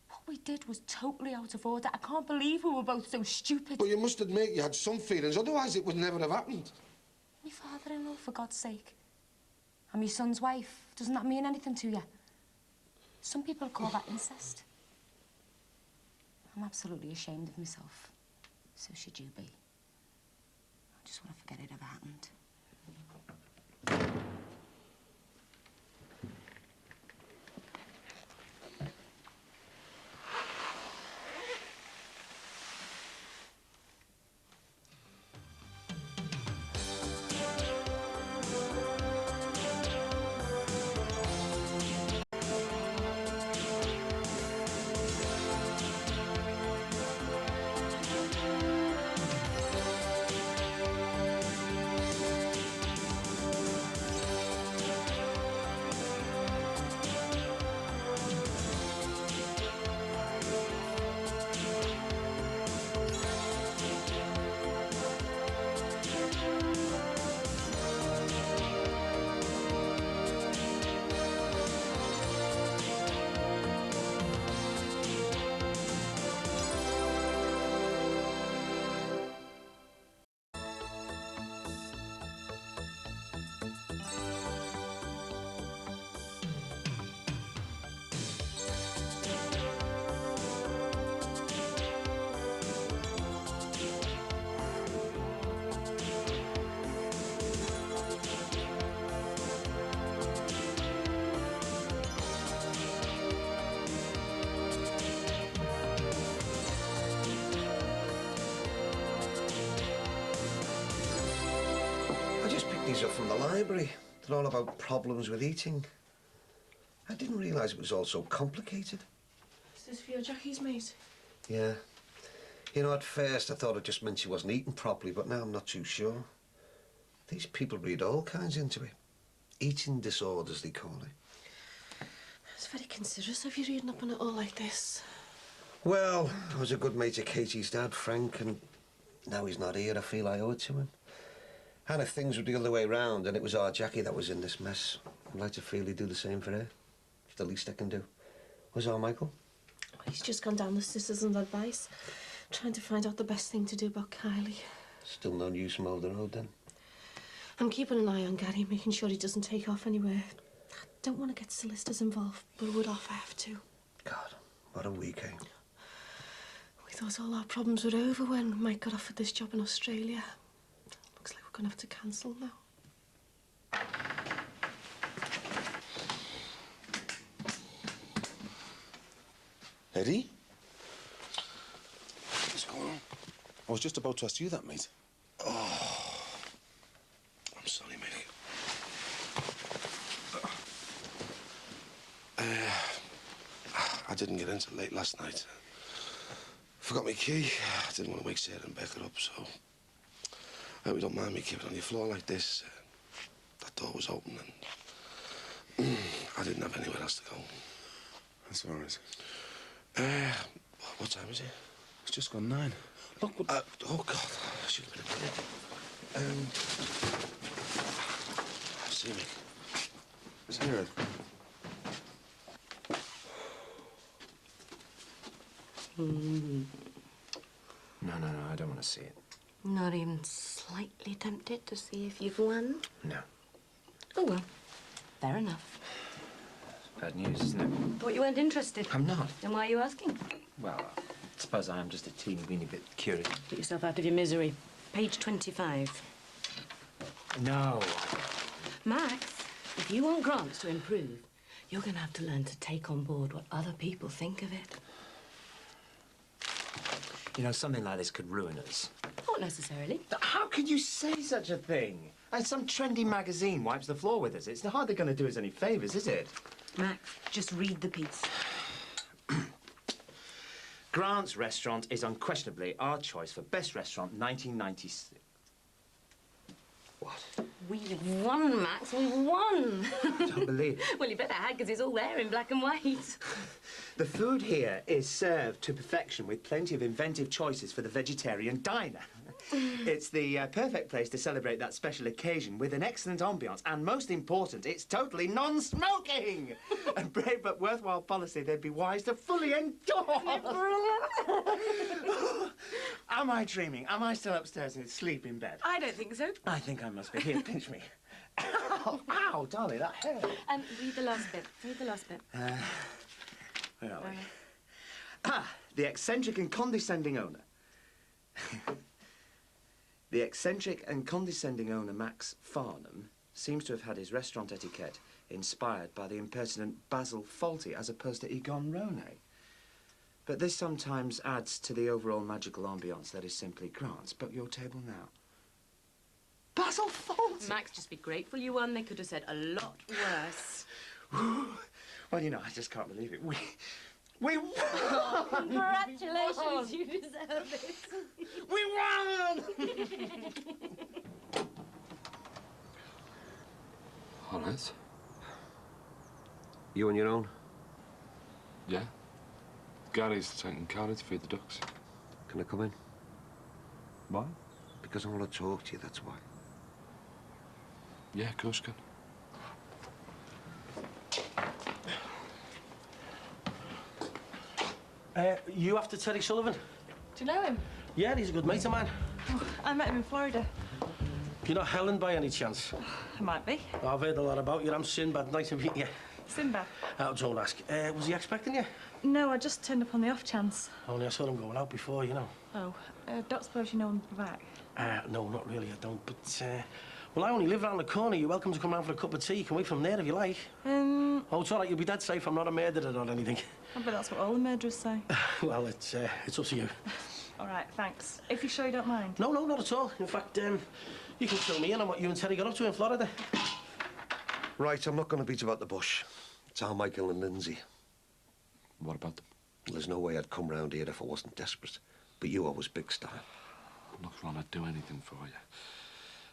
What we did was totally out of order. I can't believe we were both so stupid. But you must admit you had some feelings, otherwise it would never have happened. My father-in-law, for God's sake. I'm your son's wife. Doesn't that mean anything to you? Some people call that incest. I'm absolutely ashamed of myself. So should you be. I just want to forget it ever happened. These are from the library. They're all about problems with eating. I didn't realise it was all so complicated. Is this for your Jackie's mate? Yeah. You know, at first I thought it just meant she wasn't eating properly, but now I'm not too sure. These people read all kinds into it. Eating disorders, they call it. It's very considerate of you reading up on it all like this. Well, I was a good mate of Katie's dad, Frank, and now he's not here. I feel I owe it to him. And if things were the other way round and it was our Jackie that was in this mess, I'd like to feel he'd do the same for her. It's the least I can do. Where's our Michael? He's just gone down the sisters and advice, trying to find out the best thing to do about Kylie. Still no news from over the road, then? I'm keeping an eye on Gary, making sure he doesn't take off anywhere. I don't want to get solicitors involved, but I would if I have to. God, what a week, eh? We thought all our problems were over when Mike got offered this job in Australia. Looks like we're going to have to cancel now. Eddie? What's going on? I was just about to ask you that, mate. Oh, I'm sorry, mate. I didn't get in till late last night. Forgot my key. I didn't want to wake Sarah and Becca up, so... I hope you don't mind me keeping on your floor like this. That door was open and... I didn't have anywhere else to go. That's all right. What time is it? It's just gone 9. Look, what... oh, God. I should have been in bed. See me. Sarah. No, I don't want to see it. Not even slightly tempted to see if you've won? No. Oh, well. Fair enough. Bad news, isn't it? Thought you weren't interested. I'm not. Then why are you asking? Well, I suppose I am just a teeny-weeny bit curious. Get yourself out of your misery. Page 25. No. Max, if you want Grants to improve, you're going to have to learn to take on board what other people think of it. You know, something like this could ruin us. Not necessarily. How could you say such a thing? Some trendy magazine wipes the floor with us. It's hardly going to do us any favours, is it? Max, just read the piece. Grant's Restaurant is unquestionably our choice for Best Restaurant 1996. What? We've won, Max. We've won. I don't believe it. Well, you better have, because it's all there in black and white. The food here is served to perfection with plenty of inventive choices for the vegetarian diner. It's the perfect place to celebrate that special occasion with an excellent ambiance, and most important, it's totally non-smoking! A brave but worthwhile policy they'd be wise to fully endorse. Brilliant. Am I dreaming? Am I still upstairs and asleep in bed? I don't think so. I think I must be. Here, pinch me. Ow, ow, darling, that hurt. Read the last bit. Read the last bit. Where are we? The eccentric and condescending owner. The eccentric and condescending owner, Max Farnham, seems to have had his restaurant etiquette inspired by the impertinent Basil Fawlty as opposed to Egon Rone. But this sometimes adds to the overall magical ambiance that is simply Grant's. Book your table now. Basil Fawlty! Max, just be grateful you won. They could have said a lot worse. Well, you know, I just can't believe it. We won! Oh, congratulations, you deserve it. We won! All right. You on your own? Yeah. Gary's taking Carrie to feed the ducks. Can I come in? Why? Because I want to talk to you, that's why. Yeah, of course you can. You after Terry Sullivan? Do you know him? Yeah, he's a good mate of mine. Oh, I met him in Florida. You're not Helen by any chance? I might be. I've heard a lot about you. I'm Sinbad. Nice to meet you. Sinbad? Don't ask. Was he expecting you? No, I just turned up on the off chance. Only I saw him going out before, you know. Oh, don't suppose you know him back? No, not really, I don't. But, well, I only live round the corner. You're welcome to come round for a cup of tea. You can wait from there if you like. Oh, it's all right. You'll be dead safe. I'm not a murderer or anything. I bet that's what all the murderers say. Well, it's up to you. All right, thanks. If you sure you don't mind. No, not at all. In fact, you can fill me in on what you and Terry got up to in Florida. Right, I'm not going to beat about the bush. It's our Michael and Lindsay. What about them? There's no way I'd come round here if I wasn't desperate. But you always big style. Look, Ron, I'd do anything for you.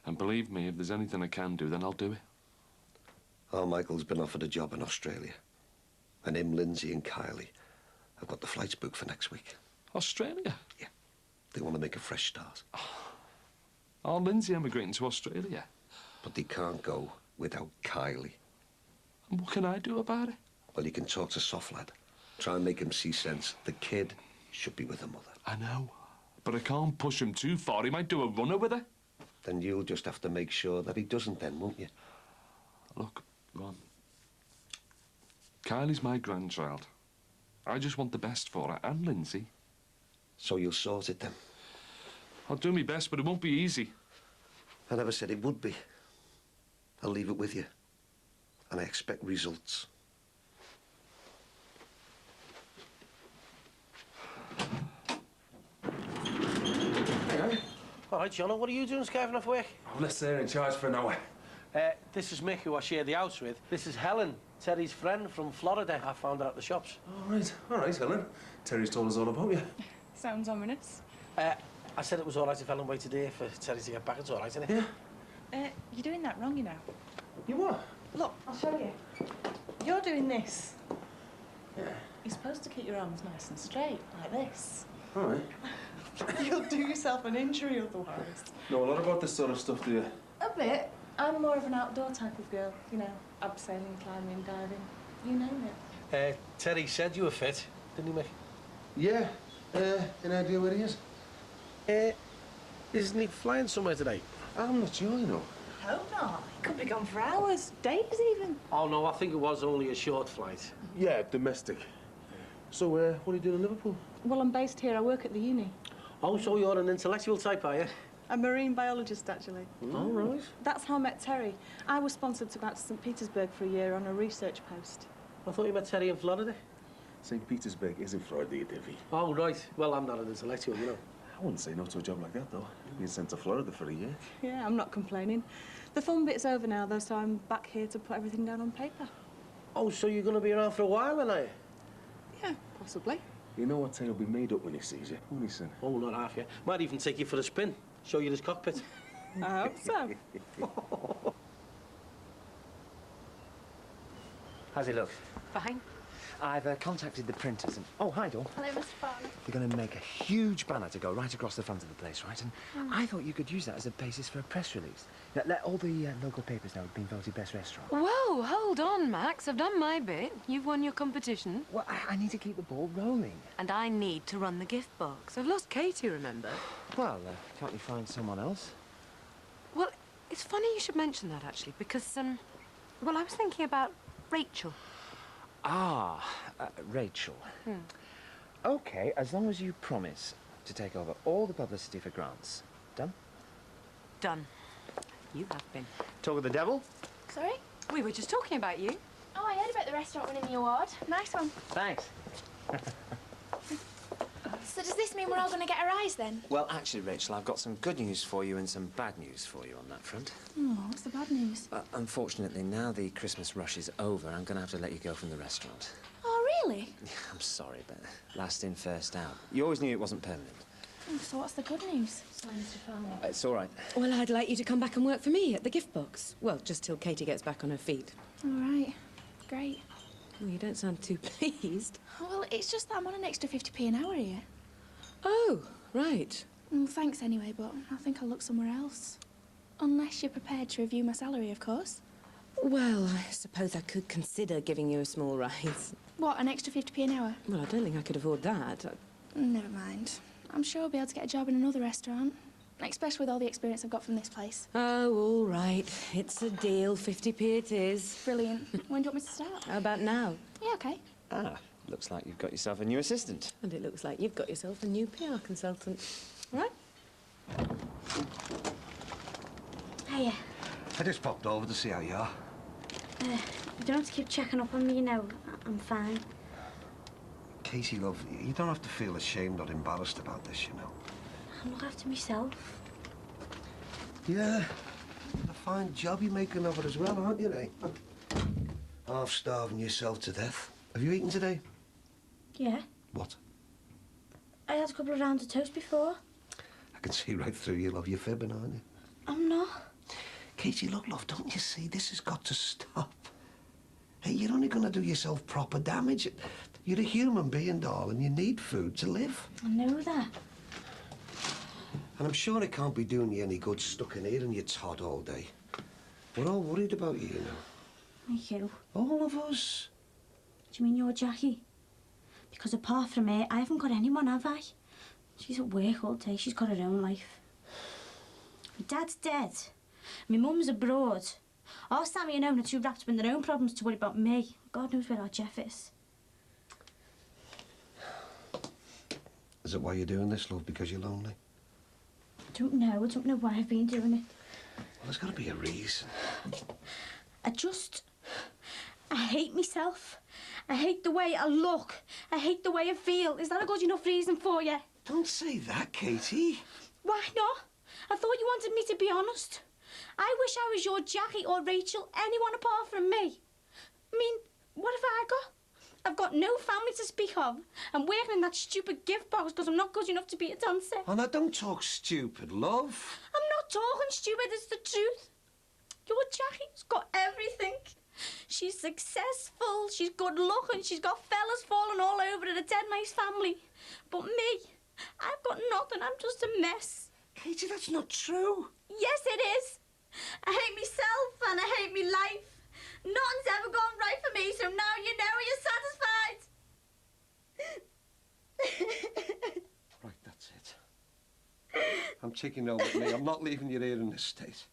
And believe me, if there's anything I can do, then I'll do it. Our Michael's been offered a job in Australia. And him, Lindsay and Kylie have got the flights booked for next week. Australia? Yeah. They want to make a fresh start. Oh, Lindsay emigrating to Australia? But they can't go without Kylie. And what can I do about it? Well, you can talk to Soft Lad. Try and make him see sense. The kid should be with her mother. I know. But I can't push him too far. He might do a runner with her. Then you'll just have to make sure that he doesn't then, won't you? Look, Ron. Kylie's my grandchild. I just want the best for her and Lindsay. So you'll sort it then? I'll do my best, but it won't be easy. I never said it would be. I'll leave it with you. And I expect results. All right, Jono, what are you doing skiving off work? I've left Sarah in charge for an hour. This is Mick, who I share the house with. This is Helen, Terry's friend from Florida. I found her at the shops. All right, Helen. Terry's told us all about you. Sounds ominous. I said it was all right if Helen waited here for Terry to get back. It's all right, isn't it? Yeah. You're doing that wrong, you know. You what? Look, I'll show you. You're doing this. Yeah. You're supposed to keep your arms nice and straight, like this. All right. You'll do yourself an injury otherwise. Know a lot about this sort of stuff, do you? A bit. I'm more of an outdoor type of girl. You know, abseiling, climbing, diving. You name it. Terry said you were fit, didn't he, Mick? Yeah. Any idea where he is? Isn't he flying somewhere today? I'm not sure, you know. Hope not. He could be gone for hours, days even. Oh, no, I think it was only a short flight. Yeah, domestic. So, what are you doing in Liverpool? Well, I'm based here. I work at the uni. Oh, so you're an intellectual type, are you? A marine biologist, actually. All right. That's how I met Terry. I was sponsored to go out to St. Petersburg for a year on a research post. I thought you met Terry in Florida. St. Petersburg is in Florida, you divvy. Oh, right. Well, I'm not an intellectual, you know. I wouldn't say no to a job like that, though. Being sent to Florida for a year. Yeah, I'm not complaining. The fun bit's over now, though, so I'm back here to put everything down on paper. Oh, so you're going to be around for a while, then, are you? Yeah, possibly. You know what Terry will be made up when he sees you, won't he, son? Oh, not half, yeah. Might even take you for a spin. Show you his cockpit. I hope so. How's it look? Fine. I've contacted the printers and... Oh, hi, Dawn. Hello, Mr. Farmer. We're going to make a huge banner to go right across the front of the place, right? And I thought you could use that as a basis for a press release. Let all the local papers know we've been voted best restaurant. Whoa, hold on, Max. I've done my bit. You've won your competition. Well, I need to keep the ball rolling. And I need to run the gift box. I've lost Katie, remember? Well, can't you find someone else? Well, it's funny you should mention that, actually, because, well, I was thinking about Rachel. Ah, Rachel. OK, as long as you promise to take over all the publicity for grants. Done? Done. You have been. Talk of the devil? Sorry? We were just talking about you. Oh, I heard about the restaurant winning the award. Nice one. Thanks. So does this mean we're all going to get a rise then? Well, actually, Rachel, I've got some good news for you and some bad news for you on that front. Oh, what's the bad news? Unfortunately, now the Christmas rush is over, I'm going to have to let you go from the restaurant. Oh, really? I'm sorry, but last in, first out. You always knew it wasn't permanent. Oh, so what's the good news? Sorry, Mr. Farmer. It's all right. Well, I'd like you to come back and work for me at the gift box. Well, just till Katie gets back on her feet. All right. Great. Well, you don't sound too pleased. Oh, well, it's just that I'm on an extra 50p an hour here. Oh, right. Well, thanks anyway, but I think I'll look somewhere else. Unless you're prepared to review my salary, of course. Well, I suppose I could consider giving you a small rise. What, an extra 50p an hour? Well, I don't think I could afford that. Never mind. I'm sure I'll be able to get a job in another restaurant. Especially with all the experience I've got from this place. Oh, all right. It's a deal. 50p it is. Brilliant. When do you want me to start? How about now? Yeah, OK. Ah, looks like you've got yourself a new assistant. And it looks like you've got yourself a new PR consultant. Right? Hiya. I just popped over to see how you are. You don't have to keep checking up on me, you know. I'm fine. Katie, love, you don't have to feel ashamed or embarrassed about this, you know. I'll look after myself. Yeah. A fine job you're making of it as well, aren't you, eh? Half starving yourself to death. Have you eaten today? Yeah. What? I had a couple of rounds of toast before. I can see right through you, love. You're fibbing, aren't you? I'm not. Katie, look, love, don't you see? This has got to stop. Hey, you're only going to do yourself proper damage. You're a human being, darling. You need food to live. I know that. And I'm sure it can't be doing you any good stuck in here and you Todd all day. We're all worried about you, you know. Thank you. All of us. Do you mean you're Jackie? Because apart from her, I haven't got anyone, have I? She's at work all day. She's got her own life. My dad's dead. My mum's abroad. All Sammy and Owen are too wrapped up in their own problems to worry about me. God knows where our Jeff is. Is it why you're doing this, love? Because you're lonely? I don't know why I've been doing it. Well, there's got to be a reason. I hate myself. I hate the way I look. I hate the way I feel. Is that a good enough reason for you? Don't say that, Katie. Why not? I thought you wanted me to be honest. I wish I was your Jackie or Rachel, anyone apart from me. I mean, what have I got? I've got no family to speak of. I'm working in that stupid gift box because I'm not good enough to be a dancer. Oh, now, don't talk stupid, love. I'm not talking stupid, it's the truth. Your Jackie's got everything. She's successful, she's good looking, she's got fellas falling all over her, a dead nice family. But me, I've got nothing, I'm just a mess. Katie, that's not true. Yes, it is. I hate myself and I hate me life. Nothing's ever gone right for me, so now you know you're satisfied. Right, that's it. I'm taking over with me. I'm not leaving you here in this state.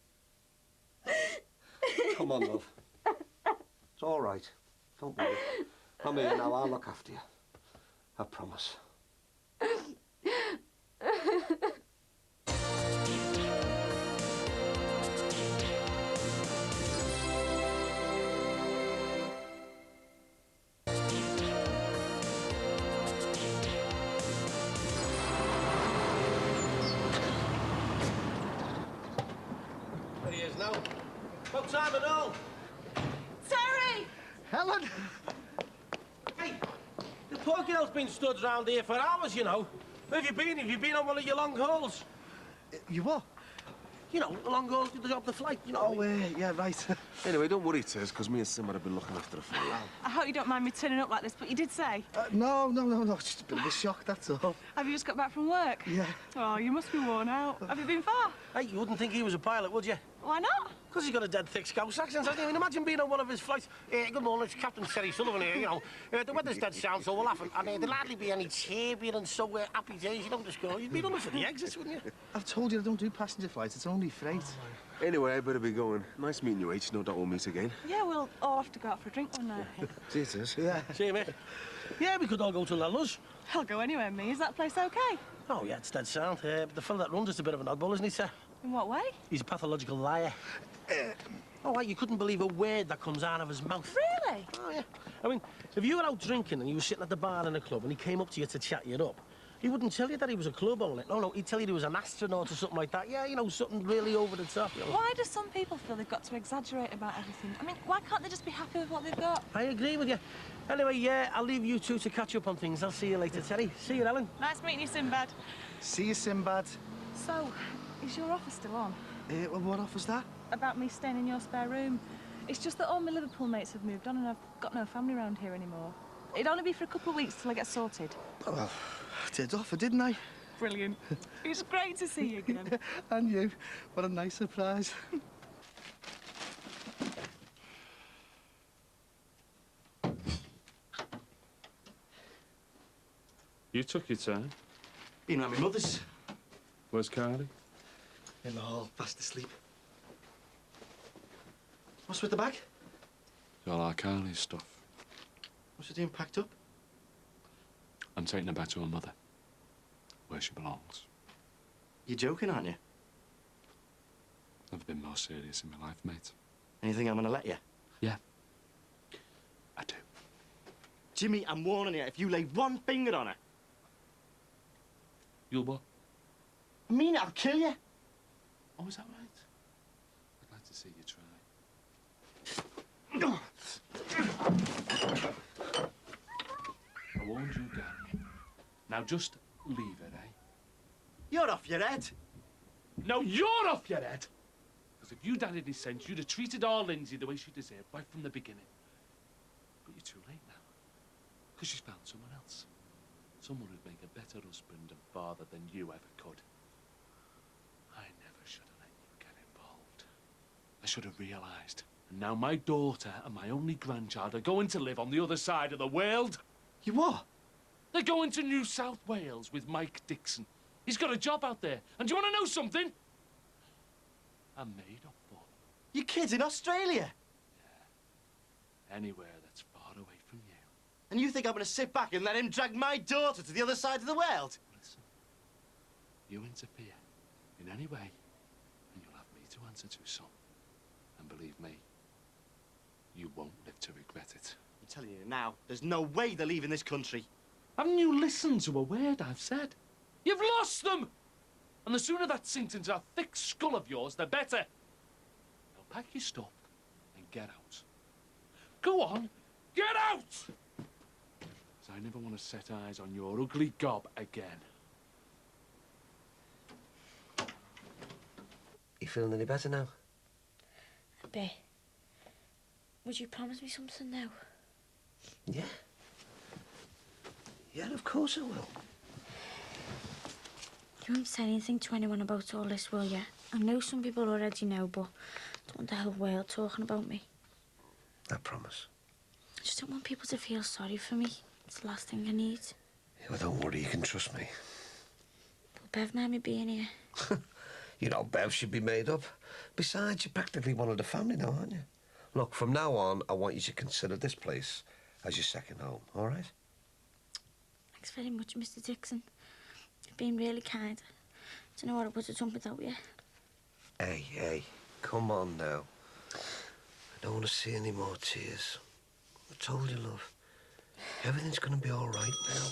Come on, love. It's all right. Don't worry. I'm here now. I'll look after you. I promise. There he is now. About time and all. Terry! Helen! Hey, the poor girl's been stood round here for hours, you know. Where have you been? Have you been on one of your long hauls? You what? You know, the long hauls to the flight, you know. Oh, yeah, right. Anyway, don't worry, Tez, because me and Sim have been looking after her for a while. I hope you don't mind me turning up like this, but you did say. No. It's just a bit of a shock, that's all. Have you just got back from work? Yeah. Oh, you must be worn out. Have you been far? Hey, you wouldn't think he was a pilot, would you? Why not? Because he's got a dead thick Scouse accent, hasn't he? I mean, imagine being on one of his flights. Good morning, it's Captain Terry Sullivan here, you know. The weather's dead sound, so we're laughing. And there'll hardly be any cheering and so happy days, you know, to score. You'd be running for the exits, wouldn't you? I've told you I don't do passenger flights, it's only freight. Anyway, I better be going. Nice meeting you, H. No doubt we'll meet again. Yeah, we'll all have to go out for a drink one night. See you, Tez. Yeah. See you, mate. Yeah, we could all go to Lala's. I'll go anywhere, me. Is that place okay? Oh, yeah, it's dead sound. But the fella that runs it's a bit of an oddball, isn't he, sir? In what way? He's a pathological liar. Oh, right, you couldn't believe a word that comes out of his mouth. Really? Oh, yeah. I mean, if you were out drinking and you were sitting at the bar in a club and he came up to you to chat you up, he wouldn't tell you that he was a club owner. No, he'd tell you he was an astronaut or something like that. Yeah, you know, something really over the top. You know? Why do some people feel they've got to exaggerate about everything? I mean, why can't they just be happy with what they've got? I agree with you. Anyway, yeah, I'll leave you two to catch up on things. I'll see you later, Terry. See you, Ellen. Nice meeting you, Sinbad. See you, Sinbad. So, is your offer still on? Well, what offer's that? About me staying in your spare room. It's just that all my Liverpool mates have moved on and I've got no family around here anymore. It'd only be for a couple of weeks till I get sorted. Well, I did offer, didn't I? Brilliant. It's great to see you again. And you. What a nice surprise. You took your time. Been around my mother's. Where's Carly? In the hall, fast asleep. What's with the bag? All our Carly's stuff. What's she doing packed up? I'm taking her back to her mother, where she belongs. You're joking, aren't you? Never been more serious in my life, mate. And you think I'm gonna let you? Yeah. I do. Jimmy, I'm warning you, if you lay one finger on her... You'll what? I mean it, I'll kill you. Oh, is that right? I'd like to see you try. I warned you, Gary. Now just leave it, eh? You're off your head. No, you're off your head! Because if you'd had any sense, you'd have treated our Lindsay the way she deserved right from the beginning. But you're too late now. Because she's found someone else. Someone who'd make a better husband and father than you ever could. I never should have let you get involved. I should have realised. And now my daughter and my only grandchild are going to live on the other side of the world. You what? They're going to New South Wales with Mike Dixon. He's got a job out there. And do you want to know something? I'm made up for. Your kid's in Australia? Yeah. Anywhere that's far away from you. And you think I'm gonna sit back and let him drag my daughter to the other side of the world? Listen. You interfere in any way, and you'll have me to answer to, son. And believe me, you won't live to regret it. I'm telling you now, there's no way they're leaving this country. Haven't you listened to a word I've said? You've lost them! And the sooner that sinks into that thick skull of yours, the better. Now pack your stuff and get out. Go on, get out! 'Cause I never want to set eyes on your ugly gob again. You feeling any better now? A bit. Would you promise me something now? Yeah. Yeah, of course I will. You won't say anything to anyone about all this, will you? I know some people already know, but I don't want the whole world talking about me. I promise. I just don't want people to feel sorry for me. It's the last thing I need. Yeah, well, don't worry, you can trust me. But Bev made me being here. You know, Bev should be made up. Besides, you're practically one of the family now, aren't you? Look, from now on, I want you to consider this place as your second home, all right? Thanks very much, Mr. Dixon. You've been really kind. I don't know what I would have done without you. Hey, come on now. I don't want to see any more tears. I told you, love. Everything's going to be all right now.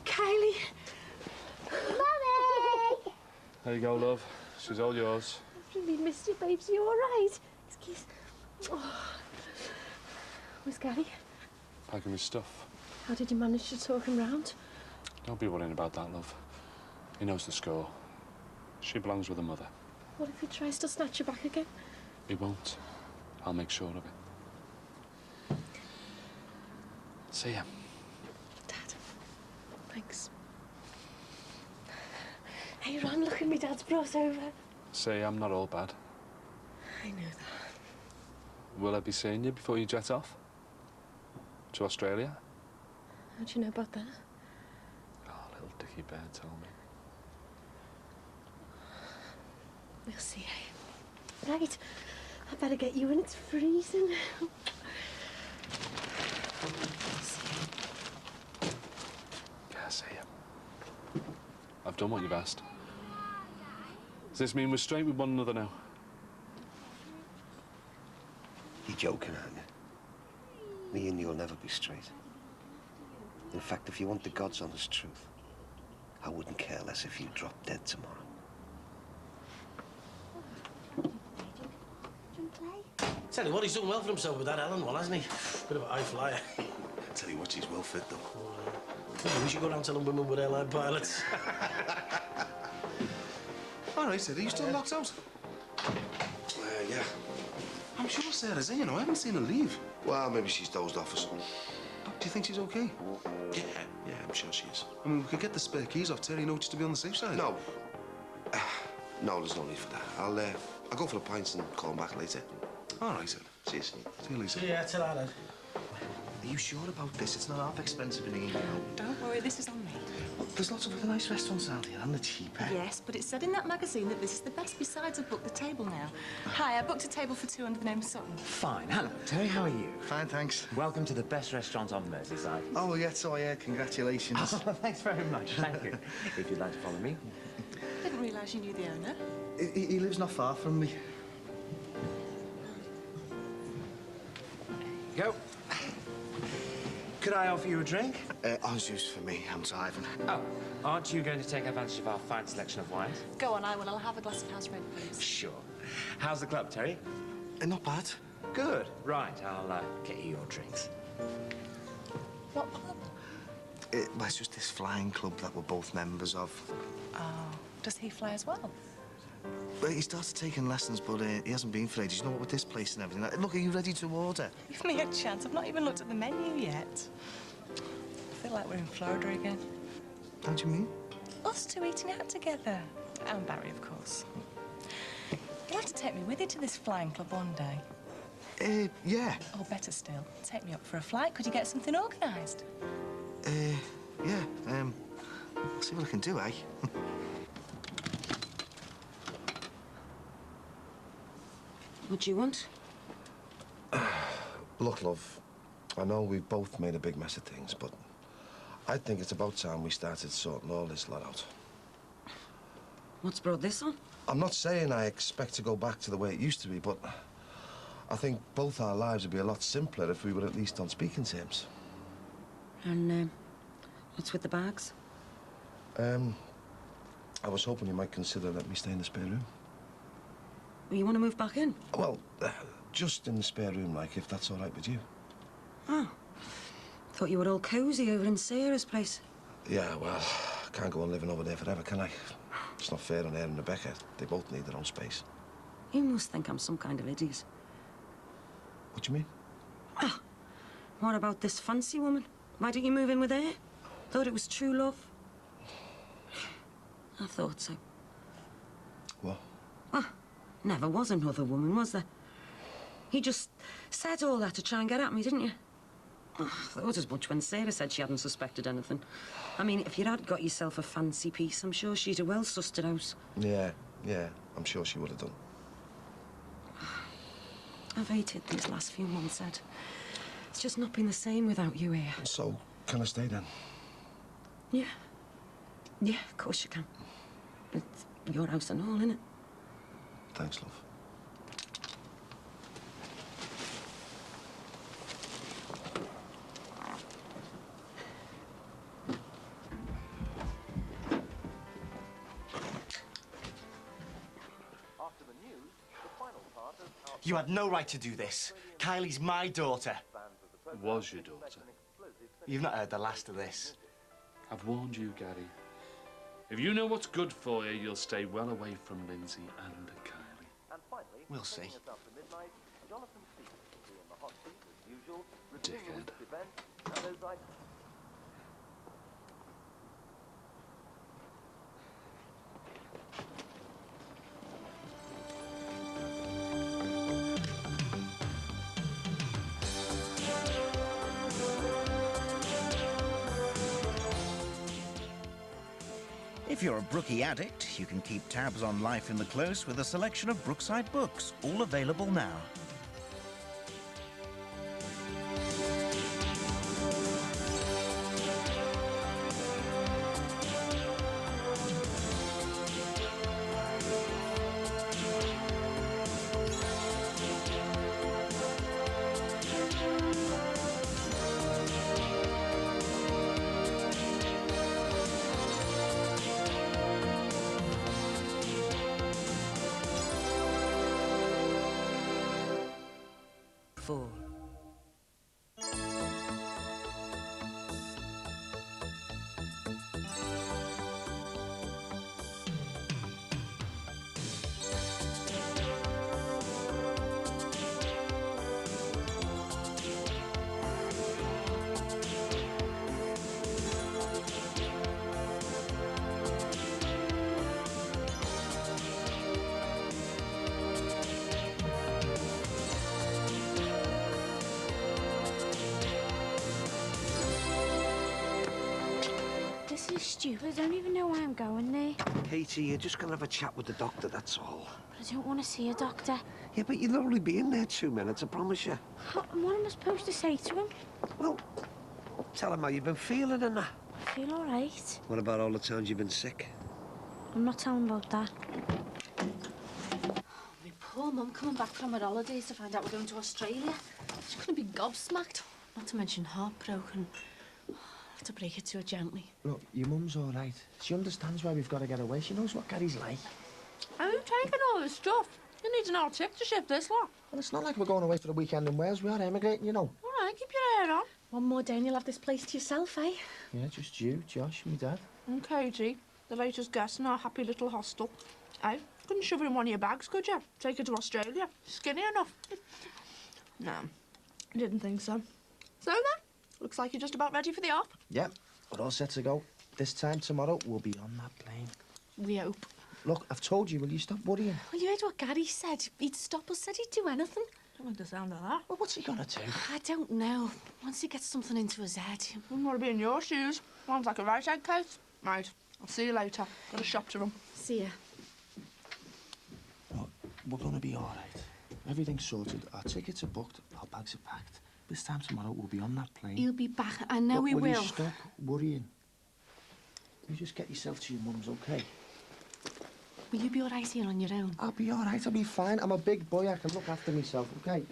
Kylie! Mummy! There you go, love. She's all yours. I've really missed you, babes. Are you all right? Excuse... Oh. Where's Gary? Packing his stuff. How did you manage to talk him round? Don't be worrying about that, love. He knows the score. She belongs with her mother. What if he tries to snatch you back again? He won't. I'll make sure of it. See ya. Dad. Thanks. Hey, Ron, look at me Dad's brought over. See, I'm not all bad. I know that. Will I be seeing you before you jet off? To Australia? How'd you know about that? Oh, little Dickie Bear told me. We'll see. Right. I better get you in. It's freezing. Yeah, see ya. I've done what you've asked. Does this mean we're straight with one another now? You're joking, aren't you? Me and you'll never be straight. In fact, if you want the God's honest truth, I wouldn't care less if you dropped dead tomorrow. Tell you what, he's done well for himself with that Ellen one, hasn't he? Bit of a high flyer. Tell you what, she's well fit, though. Well, we should go down telling women with airline pilots. All right, Sid, are you still locked out? Yeah. I'm sure Sarah's in, you know. I haven't seen her leave. Well, maybe she's dozed off or something. Do you think she's okay? Yeah, I'm sure she is. I mean, we could get the spare keys off Terry, you know, just to be on the safe side. No. No, there's no need for that. I'll go for the pints and call him back later. All right, Sid. See you soon. See you later. Yeah, till that then. Are you sure about this? It's not half expensive in England. Don't worry, this is on me. Well, there's lots of other nice restaurants out here, and they're cheaper. Yes, but it said in that magazine that this is the best. Besides, I've booked the table now. Hi, I booked a table for two under the name of Sutton. Fine. Hello, Terry, how are you? Fine, thanks. Welcome to the best restaurant on Merseyside. Oh, well, yes, so I heard. Congratulations. Oh, thanks very much. Thank you. If you'd like to follow me. Didn't realise you knew the owner. He lives not far from me. Go. Could I offer you a drink? Orange juice for me. I'm driving. Oh, aren't you going to take advantage of our fine selection of wines? Go on, I will. I'll have a glass of house red, please. Sure. How's the club, Terry? Not bad. Good. Right, I'll get you your drinks. What club? Well, it's just this flying club that we're both members of. Oh, does he fly as well? Well, he started taking lessons, but he hasn't been for ages. You know what, with this place and everything. Look, are you ready to order? Give me a chance. I've not even looked at the menu yet. I feel like we're in Florida again. How do you mean? Us two eating out together. And Barry, of course. You'll have to take me with you to this flying club one day. Yeah. Or better still, take me up for a flight. Could you get something organised? Yeah. I'll see what I can do, eh? What do you want? Look, love, I know we've both made a big mess of things, but I think it's about time we started sorting all this lot out. What's brought this on? I'm not saying I expect to go back to the way it used to be, but I think both our lives would be a lot simpler if we were at least on speaking terms. And, what's with the bags? I was hoping you might consider letting me stay in the spare room. Well, you want to move back in? Well, just in the spare room, like, if that's all right with you. Oh. Thought you were all cosy over in Sarah's place. Yeah, well, I can't go on living over there forever, can I? It's not fair on her and Rebecca. They both need their own space. You must think I'm some kind of idiot. What do you mean? Well, what about this fancy woman? Why don't you move in with her? Thought it was true love. I thought so. What? Ah, never was another woman, was there? You just said all that to try and get at me, didn't you? Oh, I thought as much when Sarah said she hadn't suspected anything. I mean, if you had got yourself a fancy piece, I'm sure she'd have well sussed it out. Yeah, I'm sure she would have done. I've hated these last few months, Ed. It's just not been the same without you here. So, can I stay then? Yeah. Yeah, of course you can. It's your house and all, innit? Thanks, love. You had no right to do this. Kylie's my daughter. Was your daughter? You've not heard the last of this. I've warned you, Gary. If you know what's good for you, you'll stay well away from Lindsay and Kylie. We'll see. Dickhead. If you're a Brookie addict, you can keep tabs on life in the close with a selection of Brookside books, all available now. This is stupid. I don't even know why I'm going there. Katie, you're just going to have a chat with the doctor, that's all. But I don't want to see a doctor. Yeah, but you'll only be in there 2 minutes, I promise you. And what am I supposed to say to him? Well, tell him how you've been feeling and that. I feel all right. What about all the times you've been sick? I'm not telling him about that. My poor mum coming back from her holidays to find out we're going to Australia. She's going to be gobsmacked. Not to mention heartbroken. I'll have to break it to her gently. Look, your mum's all right. She understands why we've got to get away. She knows what Gary's like. Are you taking all this stuff? You need an old tip to ship this lot. Well, it's not like we're going away for the weekend in Wales. We are emigrating, you know. All right, keep your hair on. One more day and you'll have this place to yourself, eh? Yeah, just you, Josh, and my dad. And Katie, the latest guest in our happy little hostel. Eh? Couldn't shove her in one of your bags, could you? Take her to Australia. Skinny enough. No, I didn't think so. So then, looks like you're just about ready for the op. Yeah, we're all set to go. This time tomorrow, we'll be on that plane. We hope. Look, I've told you, will you stop worrying? Well, you heard what Gary said. He'd stop us, said he'd do anything. Don't like the sound of that. Well, what's he gonna do? I don't know. Once he gets something into his head. I wouldn't want to be in your shoes. Sounds like a right head case. Right, I'll see you later. Got a shop to run. See ya. Look, we're gonna be all right. Everything's sorted. Our tickets are booked. Our bags are packed. This time tomorrow, we'll be on that plane. He'll be back. I know he Will will. you stop worrying? You just get yourself to your mum's, OK? Will you be all right here on your own? I'll be all right. I'll be fine. I'm a big boy. I can look after myself, OK?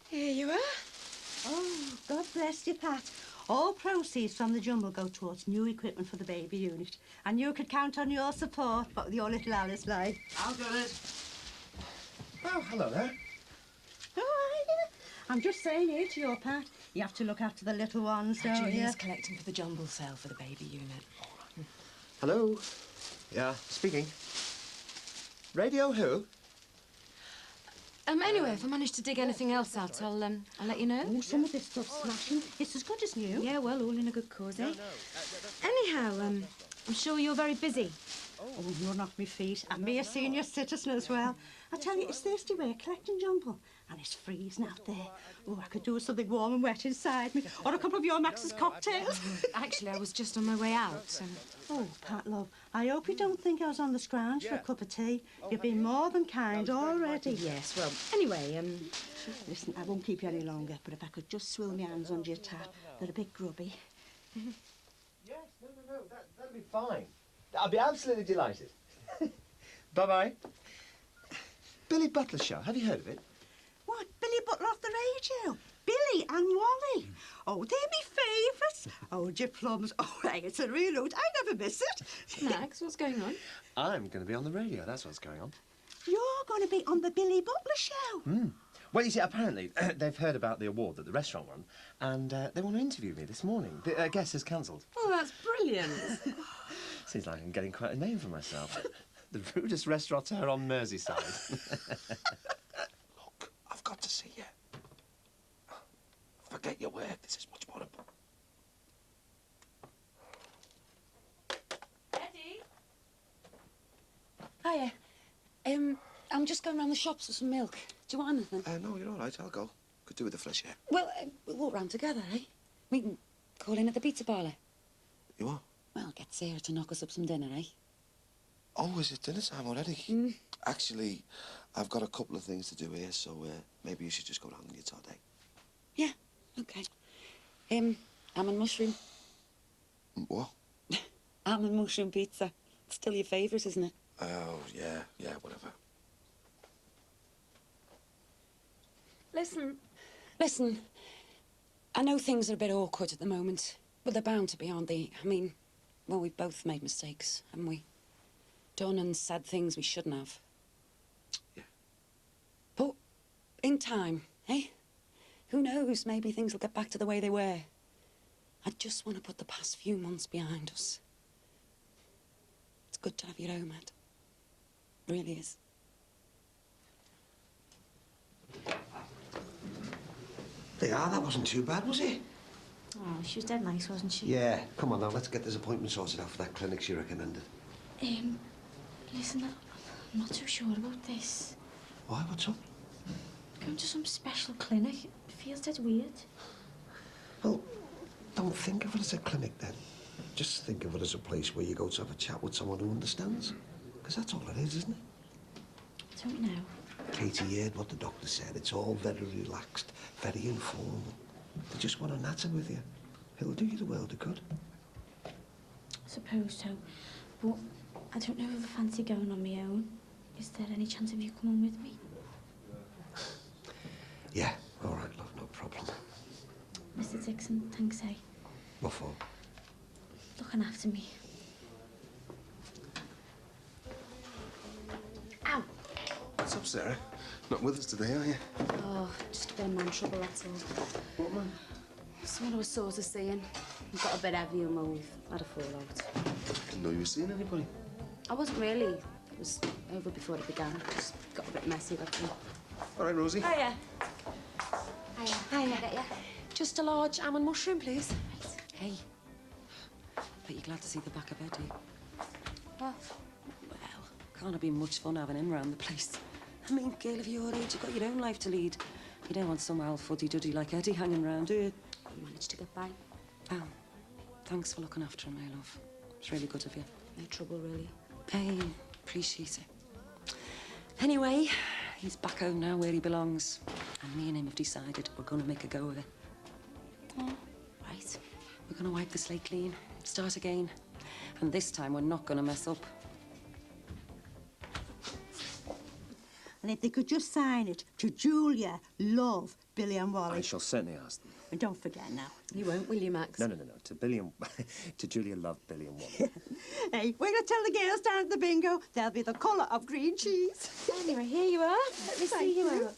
Here you are. Oh, God bless you, Pat. All proceeds from the jumble go towards new equipment for the baby unit. And you could count on your support, but with your little Alice like. I'll do it. Oh, hello there. Oh, are you? I'm just saying here to your Pat, you have to look after the little ones, don't you? Julia's collecting for the jumble sale for the baby unit. Hello? Yeah, speaking. Radio who? Anyway, if I manage to dig anything else out, I'll let you know. Oh, some of this stuff's smashing. It's as good as new. Yeah, well, all in a good cause, eh? Anyhow, I'm sure you're very busy. Oh, you're off me feet. And me a senior citizen as well. I tell you, it's thirsty we're collecting jumble. And it's freezing out there. Oh, I could do with something warm and wet inside me. Or a couple of your Max's cocktails. Actually, I was just on my way out. Oh, Pat, love, I hope you don't think I was on the scrounge for a cup of tea. You've been more than kind already. Yes, well, anyway, Listen, I won't keep you any longer, but if I could just swill my hands under your tap, they're a bit grubby. Yes, no, that'll be fine. I'll be absolutely delighted. Bye-bye. Billy Butler Show, have you heard of it? What, Billy Butler off the radio? Billy and Wally. Oh, they're me favourites. Oh, your plums. Oh, hey, it's a real hoot. I never miss it. Max, what's going on? I'm going to be on the radio, that's what's going on. You're going to be on the Billy Butler Show. Well, you see, apparently, they've heard about the award that the restaurant won, and they want to interview me this morning. The guest has cancelled. Oh, that's brilliant. Seems like I'm getting quite a name for myself. The rudest restaurateur on Merseyside. Look, I've got to see you. Forget your work. This is much more important. Hiya. I'm just going round the shops for some milk. Do you want anything? No, you're all right. I'll go. Could do with the fresh air. Well, we'll walk round together, eh? We can call in at the pizza parlour. You are? Well, get Sarah to knock us up some dinner, eh? Oh, is it dinner time already? Actually, I've got a couple of things to do here, so maybe you should just go down on your Todd, eh? Yeah, OK. Almond mushroom. What? Almond mushroom pizza. It's still your favourite, isn't it? Oh, yeah, whatever. Listen, I know things are a bit awkward at the moment, but they're bound to be, aren't they? I mean, well, we've both made mistakes, haven't we? Done and said things we shouldn't have. Yeah. But in time, eh? Who knows, maybe things will get back to the way they were. I just want to put the past few months behind us. It's good to have your home, Ed. Really is. Yeah, that wasn't too bad, was it? Oh, she was dead nice, wasn't she? Yeah, come on now, let's get this appointment sorted out for that clinic she recommended. Listen, I'm not too sure about this. Why, what's up? Going to some special clinic, it feels dead weird. Well, don't think of it as a clinic then. Just think of it as a place where you go to have a chat with someone who understands. Because that's all it is, isn't it? Don't know. Katie heard what the doctor said. It's all very relaxed, very informal. They just want to natter with you. It'll do you the world of good. I suppose so. But I don't know if I fancy going on my own. Is there any chance of you coming with me? Yeah, all right, love, no problem. Mr. Dixon, thanks, eh? What for? Looking after me. Ow! What's up, Sarah? Not with us today, are you? Oh, just a bit of man trouble, that's all. What, man? Someone I was sort of seeing. He got a bit heavier and we've had a fallout. Didn't know you were seeing anybody. I wasn't really. It was over before it began. Just got a bit messy, that's all. All right, Rosie. Hiya. Hiya. Get ya? Just a large almond mushroom, please. Hey, bet you're glad to see the back of Eddie. What? Well, can't have been much fun having him round the place. I mean, girl of your age, you've got your own life to lead. You don't want some old fuddy-duddy like Eddie hanging round, do you? You managed to get by. Oh, thanks for looking after him, my love. It's really good of you. No trouble, really. Hey, appreciate it. Anyway, he's back home now where he belongs. And me and him have decided we're going to make a go of it. Right. We're going to wipe the slate clean, start again. And this time we're not going to mess up. And if they could just sign it to Julia, love, Billy and Wally. I shall certainly ask them. And don't forget now. You won't, will you, Max? No. To Billy and... to Julia, love, Billy and Wally. Hey, we're going to tell the girls down at the bingo they'll be the colour of green cheese. Anyway, here you are. Let me see you out.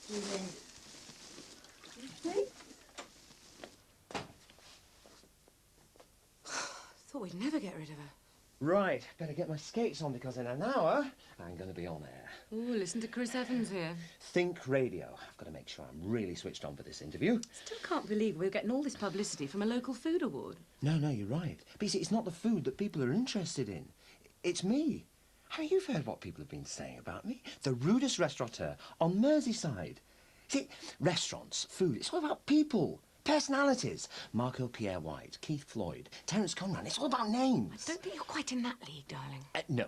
Thought we'd never get rid of her. Right, better get my skates on because in an hour I'm going to be on air. Ooh, listen to Chris Evans here. Think radio. I've got to make sure I'm really switched on for this interview. Still can't believe we're getting all this publicity from a local food award. No, you're right. But you see, it's not the food that people are interested in. It's me. I mean, you've heard what people have been saying about me. The rudest restaurateur on Merseyside. See, restaurants, food, it's all about people. Personalities. Marco Pierre White, Keith Floyd, Terence Conran. It's all about names. I don't think you're quite in that league, darling. No.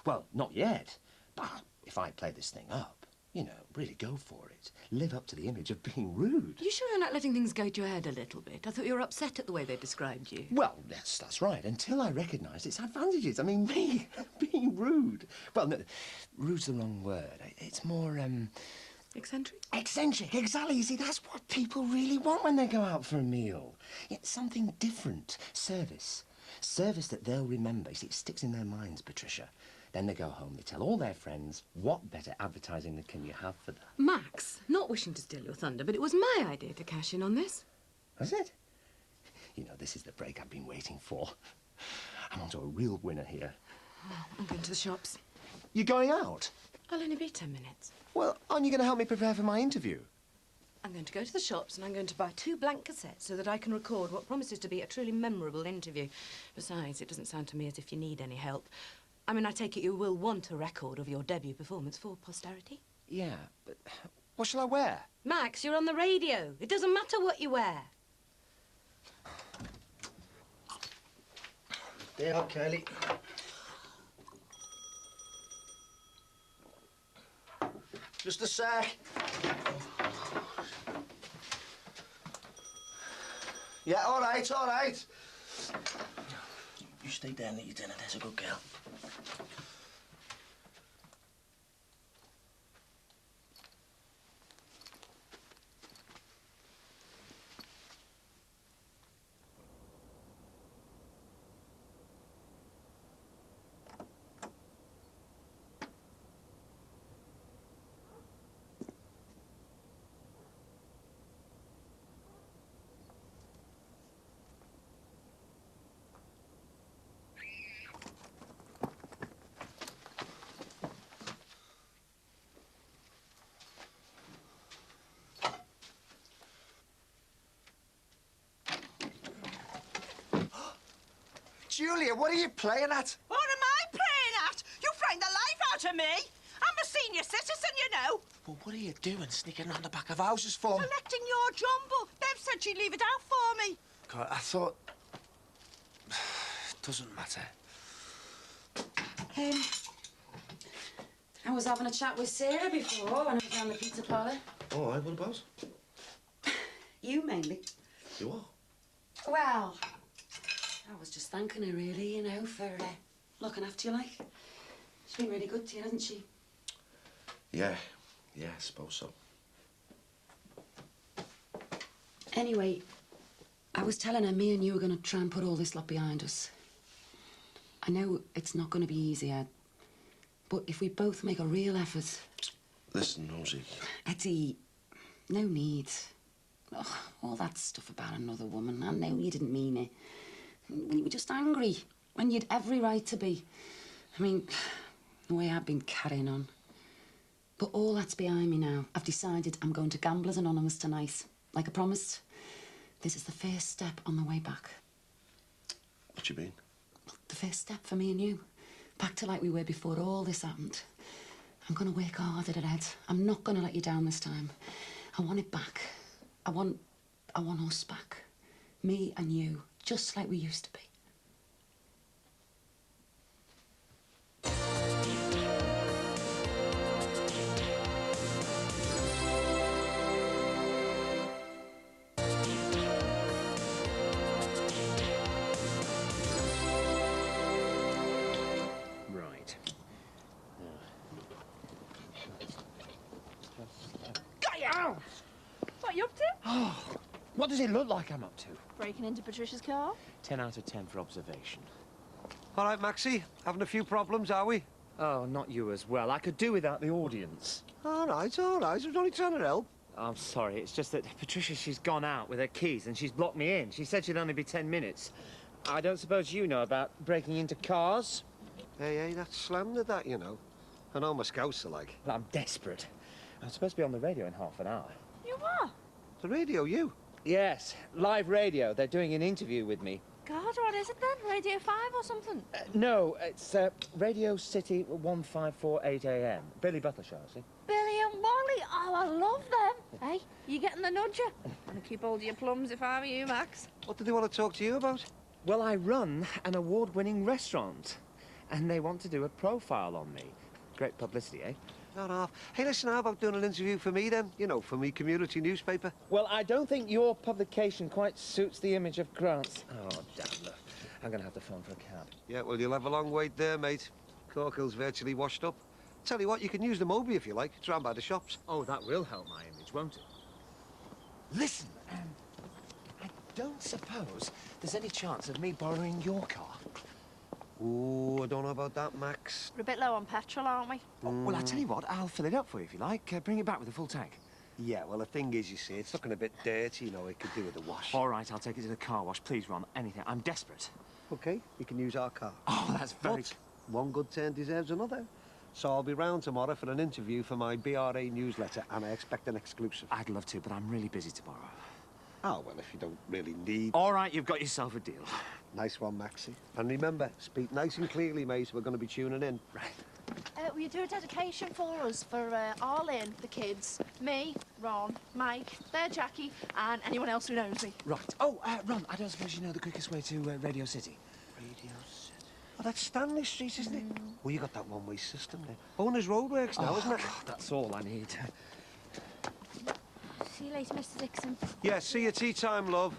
Well, not yet. But if I play this thing up, you know, really go for it. Live up to the image of being rude. You sure you're not letting things go to your head a little bit? I thought you were upset at the way they described you. Well, yes, that's right. Until I recognise its advantages. I mean, me being rude. Well, no, rude's the wrong word. It's more, Eccentric? Eccentric, exactly. You see, that's what people really want when they go out for a meal. It's something different. Service. Service that they'll remember. You see, it sticks in their minds, Patricia. Then they go home, they tell all their friends, what better advertising than can you have for that? Max, not wishing to steal your thunder, but it was my idea to cash in on this. Was it? You know, this is the break I've been waiting for. I'm onto a real winner here. Oh, I'm going to the shops. You're going out? I'll only be 10 minutes. Well, aren't you going to help me prepare for my interview? I'm going to go to the shops and I'm going to buy 2 blank cassettes so that I can record what promises to be a truly memorable interview. Besides, it doesn't sound to me as if you need any help. I mean, I take it you will want a record of your debut performance for posterity? Yeah, but what shall I wear? Max, you're on the radio. It doesn't matter what you wear. There you are, Kelly. Just a sec. Yeah, all right, all right. You stay down and eat your dinner. There's a good girl. Julia, what are you playing at? What am I playing at? You frightened the life out of me. I'm a senior citizen, you know. Well, what are you doing sneaking around the back of houses for? Collecting your jumble. Bev said she'd leave it out for me. God, I thought... Doesn't matter. I was having a chat with Sarah before when I was down the pizza parlour. All right, what about? You mainly. You are? Well, I was just thanking her, really, you know, for looking after you, like. She's been really good to you, hasn't she? Yeah, I suppose so. Anyway, I was telling her me and you were going to try and put all this lot behind us. I know it's not going to be easy, Ed, but if we both make a real effort... Listen, Rosie. Eddie, no need. Oh, all that stuff about another woman, I know you didn't mean it. You were just angry, and you'd every right to be. I mean, the way I've been carrying on. But all that's behind me now. I've decided I'm going to Gamblers Anonymous tonight, like I promised. This is the first step on the way back. What do you mean? The first step for me and you. Back to like we were before all this happened. I'm going to work hard at it, Ed. I'm not going to let you down this time. I want it back. I want us back. Me and you, just like we used to be. Oh, what does it look like I'm up to? Breaking into Patricia's car? 10 out of 10 for observation. All right, Maxie, having a few problems, are we? Oh, not you as well. I could do without the audience. All right, all right. I was only trying to help. I'm sorry, it's just that Patricia, she's gone out with her keys and she's blocked me in. She said she'd only be 10 minutes. I don't suppose you know about breaking into cars? Hey, that's slammed at that, you know. I know my scouts are like. Well, I'm desperate. I'm supposed to be on the radio in half an hour. You are? The radio, you? Yes, live radio. They're doing an interview with me. God, what is it then? Radio 5 or something? No, it's Radio City 1548 AM. Billy Butler show, see? Billy and Wally? Oh, I love them. Hey, you getting the nudger? And keep hold of your plums if I were you, Max. What did they want to talk to you about? Well, I run an award-winning restaurant, and they want to do a profile on me. Great publicity, eh? Not half. Hey, listen, how about doing an interview for me then? You know, for me community newspaper. Well, I don't think your publication quite suits the image of Grant's. Oh, damn, look. I'm going to have to phone for a cab. Yeah, well, you'll have a long wait there, mate. Corkill's virtually washed up. Tell you what, you can use the Moby if you like. It's round by the shops. Oh, that will help my image, won't it? Listen, I don't suppose there's any chance of me borrowing your car. Ooh, I don't know about that, Max. We're a bit low on petrol, aren't we? Oh, well, I'll tell you what, I'll fill it up for you if you like. Bring it back with a full tank. Yeah, well, the thing is, you see, it's looking a bit dirty, you know. It could do with a wash. All right, I'll take it to the car wash. Please, Ron, anything. I'm desperate. OK, you can use our car. Oh, that's very... But one good turn deserves another. So I'll be round tomorrow for an interview for my BRA newsletter, and I expect an exclusive. I'd love to, but I'm really busy tomorrow. Oh, well, if you don't really need... All right, you've got yourself a deal. Nice one, Maxie. And remember, speak nice and clearly, mate. We're going to be tuning in. Right. Will you do a dedication for us, for Arlene, the kids, me, Ron, Mike, their Jackie, and anyone else who knows me? Right. Oh, Ron, I don't suppose you know the quickest way to Radio City? Radio City? Oh, that's Stanley Street, isn't it? Well, you got that one-way system there. Owner's Roadworks now, isn't it? That's all I need. See you later, Mr. Dixon. Yeah, see you tea time, love.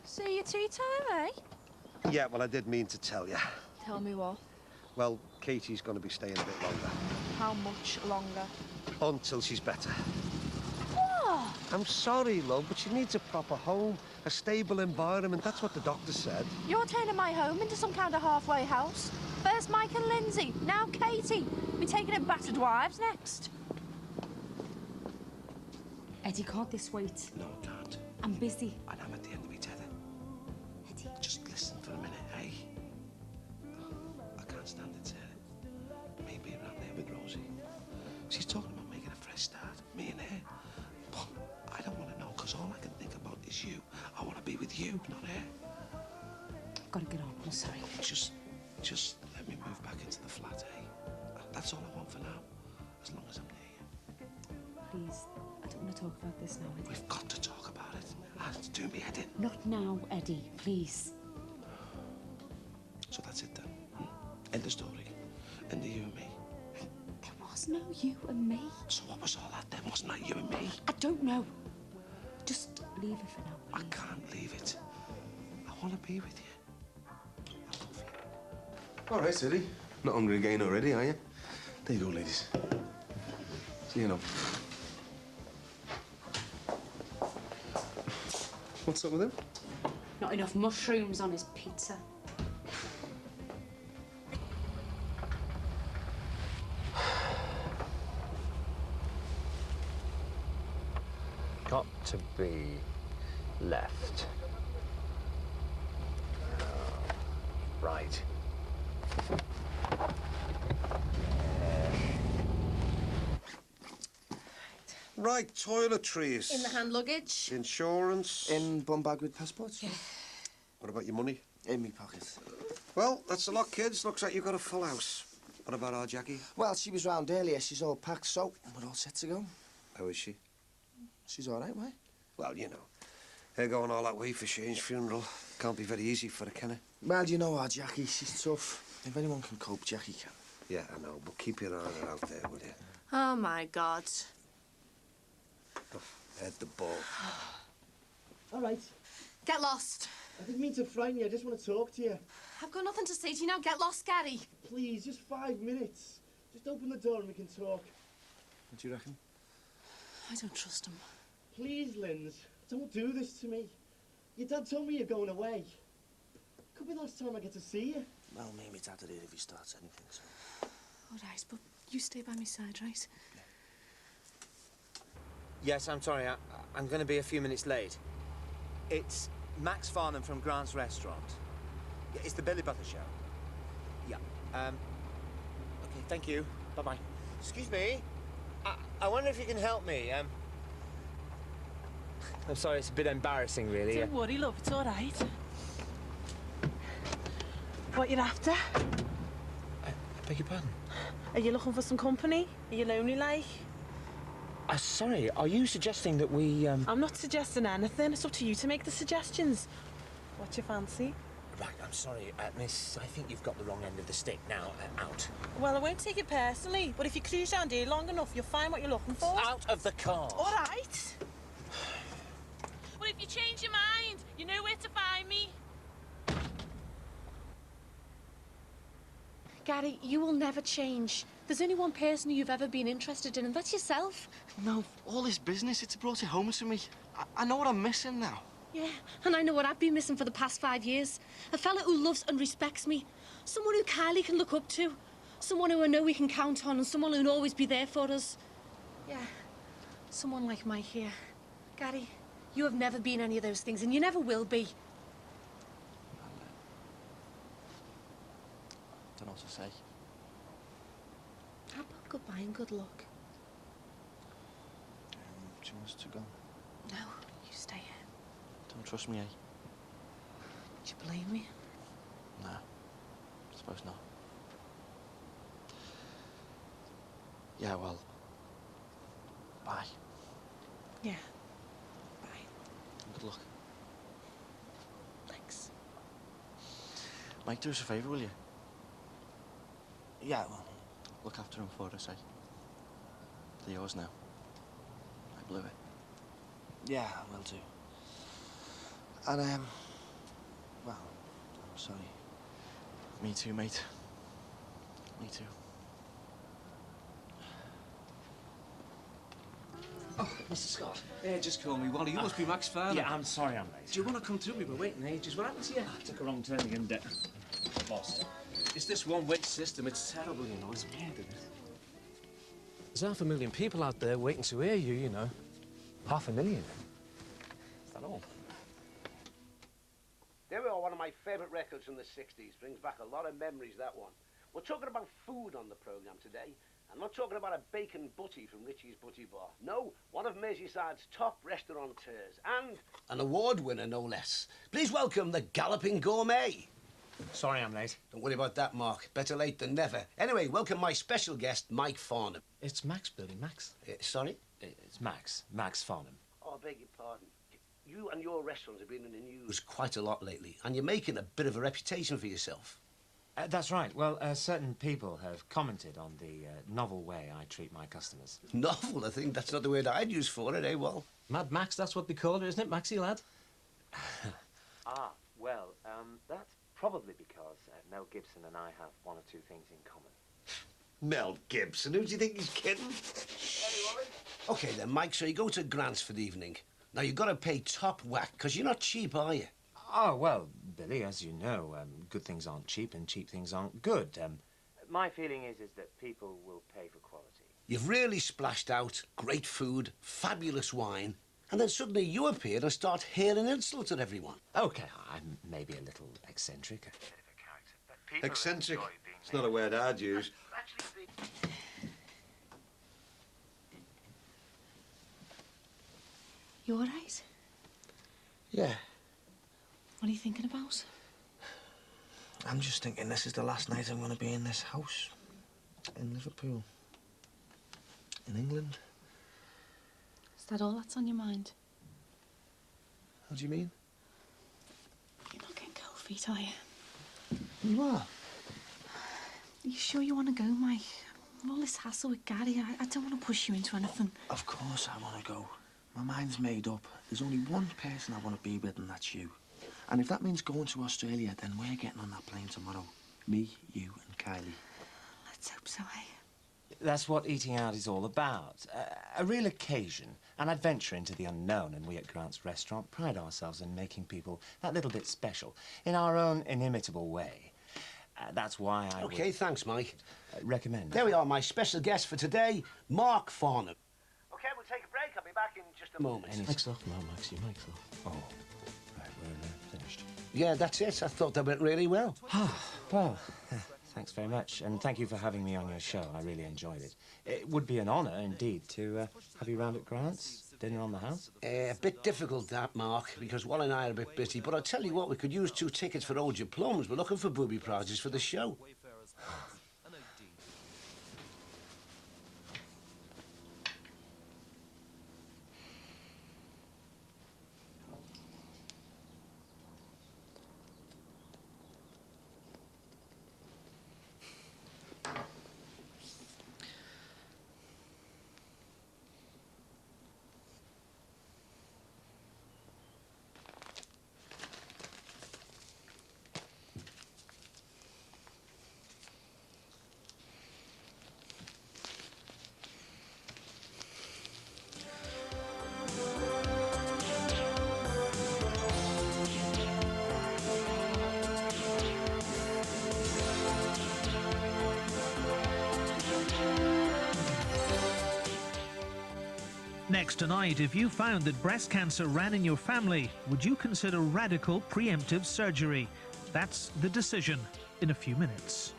See you tea time, eh? Yeah, well, I did mean to tell you. Tell me what. Well, Katie's going to be staying a bit longer. How much longer? Until she's better. What? I'm sorry, love, but she needs a proper home, a stable environment. That's what the doctor said. You're turning my home into some kind of halfway house. First Mike and Lindsay, now Katie. We're taking it battered wives next. Eddie, can't this wait? No, it can't. I'm busy. And I'm at the end of my tether. Eddie. Just listen for a minute, hey? I can't stand it, Sarah. Me being around there with Rosie. She's talking about making a fresh start, me and her. But I don't want to know, because all I can think about is you. I want to be with you, not her. I've got to get on. I'm sorry. Just let me move back into the flat, eh? That's all I want for now, as long as I'm near you. Please, I don't want to talk about this now, Eddie. We've got to talk about it. It's doing me head in. Not now, Eddie. Please. So that's it then. End the story. End of you and me. There was no you and me. So what was all that then? Wasn't that you and me? I don't know. Just leave it for now, please. I can't leave it. I want to be with you. All right, City. Not hungry again already, are you? There you go, ladies. See you now. What's up with him? Not enough mushrooms on his pizza. Got to be left. Right. Right, toiletries. In the hand luggage. Insurance. In bum bag with passports? Yeah. What about your money? In me pocket. Well, that's a lot, kids. Looks like you've got a full house. What about our Jackie? Well, she was round earlier. She's all packed, so we're all set to go. How is she? She's all right, why? Well, you know, her going all that way for Shane's funeral can't be very easy for her, can it? Well, you know our Jackie, she's tough. If anyone can cope, Jackie can. Yeah, I know, but keep your eye out there, will you? Oh, my God. Head the ball. All right. Get lost. I didn't mean to frighten you. I just want to talk to you. I've got nothing to say to you now. Get lost, Gary. Please, just 5 minutes. Just open the door and we can talk. What do you reckon? I don't trust him. Please, Linz, don't do this to me. Your dad told me you're going away. Could be the last time I get to see you. Well, maybe Dad did if he starts anything, so... All right, but you stay by my side, right? Yes, I'm sorry. I'm going to be a few minutes late. It's Max Farnham from Grant's Restaurant. Yeah, it's the Billy Butler show. Yeah. Okay, thank you. Bye-bye. Excuse me. I wonder if you can help me. I'm sorry, it's a bit embarrassing, really. Don't worry, love, it's all right. What you after? I beg your pardon? Are you looking for some company? Are you lonely like? Sorry, are you suggesting that we, I'm not suggesting anything. It's up to you to make the suggestions. What's your fancy? Right, I'm sorry, miss. I think you've got the wrong end of the stick. Now, out. Well, I won't take it personally, but if you cruise around here long enough, you'll find what you're looking for. Out of the car. All right. Well, if you change your mind, you know where to find me. Gary, you will never change. There's only one person who you've ever been interested in, and that's yourself. No, all this business, it's brought it home to me. I know what I'm missing now. Yeah, and I know what I've been missing for the past 5 years. A fella who loves and respects me. Someone who Kylie can look up to. Someone who I know we can count on, and someone who'll always be there for us. Yeah, someone like Mike here. Gary, you have never been any of those things, and you never will be. Don't know what to say. How about goodbye and good luck? She wants to go. No, you stay here. Don't trust me, eh? Do you blame me? No, I suppose not. Yeah, well, bye. Yeah. Good luck. Thanks. Mike, do us a favour, will you? Yeah, well, look after him for us, eh? They're yours now. I blew it. Yeah, I will do. And, well, I'm sorry. Me too, mate. Me too. Oh, Mr. Scott. Yeah, just call me Wally. You must be Max Farnham. Yeah, I'm sorry I'm late. Do you want to come through? We've been waiting ages. What happened to you? I took a wrong turn again, boss. It's this one-way system. It's terrible, you know. It's weird, isn't it? There's 500,000 people out there waiting to hear you, you know. 500,000? Is that all? There we are, one of my favourite records from the 60s. Brings back a lot of memories, that one. We're talking about food on the programme today. I'm not talking about a bacon butty from Richie's Butty Bar. No, one of Merseyside's top restaurateurs and an award winner, no less. Please welcome the Galloping Gourmet. Sorry I'm late. Don't worry about that, Mark. Better late than never. Anyway, welcome my special guest, Mike Farnham. It's Max, Billy. Max. Sorry? It's Max. Max Farnham. Oh, I beg your pardon. You and your restaurants have been in the news quite a lot lately, and you're making a bit of a reputation for yourself. That's right. Well, certain people have commented on the novel way I treat my customers. Novel? I think that's not the word I'd use for it, eh, well? Mad Max, that's what they call it, isn't it, Maxie, lad? Well, that's probably because Mel Gibson and I have one or two things in common. Mel Gibson? Who do you think he's kidding? OK, then, Mike, so you go to Grant's for the evening. Now, you've got to pay top whack, because you're not cheap, are you? Oh, well, Billy, as you know, good things aren't cheap and cheap things aren't good. My feeling is that people will pay for quality. You've really splashed out great food, fabulous wine, and then suddenly you appear and start hailing insults at everyone. OK, I'm maybe a little eccentric. Eccentric? It's not a word I'd use. You all right? Yeah. What are you thinking about? I'm just thinking this is the last night I'm going to be in this house. In Liverpool. In England. Is that all that's on your mind? What do you mean? You're not getting cold feet, are you? You are? Are you sure you want to go, Mike? All this hassle with Gary, I don't want to push you into anything. Of course I want to go. My mind's made up. There's only one person I want to be with, and that's you. And if that means going to Australia, then we're getting on that plane tomorrow. Me, you, and Kylie. Let's hope so, eh? That's what eating out is all about. A real occasion, an adventure into the unknown, and we at Grant's Restaurant pride ourselves in making people that little bit special in our own inimitable way. That's why I OK, thanks, Mike. recommend. There we are, my special guest for today, Mark Farnham. OK, we'll take a break. I'll be back in just a moment. Mike's off now, Maxie, Mike's off. Oh, right, we're finished. Yeah, that's it. I thought that went really well. Well, thanks very much, and thank you for having me on your show. I really enjoyed it. It would be an honour, indeed, to have you round at Grant's. Dinner on the house? A bit difficult, that, Mark, because Wally and I are a bit busy. But I'll tell you what, we could use 2 tickets for Old Your Plums. We're looking for booby prizes for the show. Next tonight, if you found that breast cancer ran in your family, would you consider radical preemptive surgery? That's the decision in a few minutes.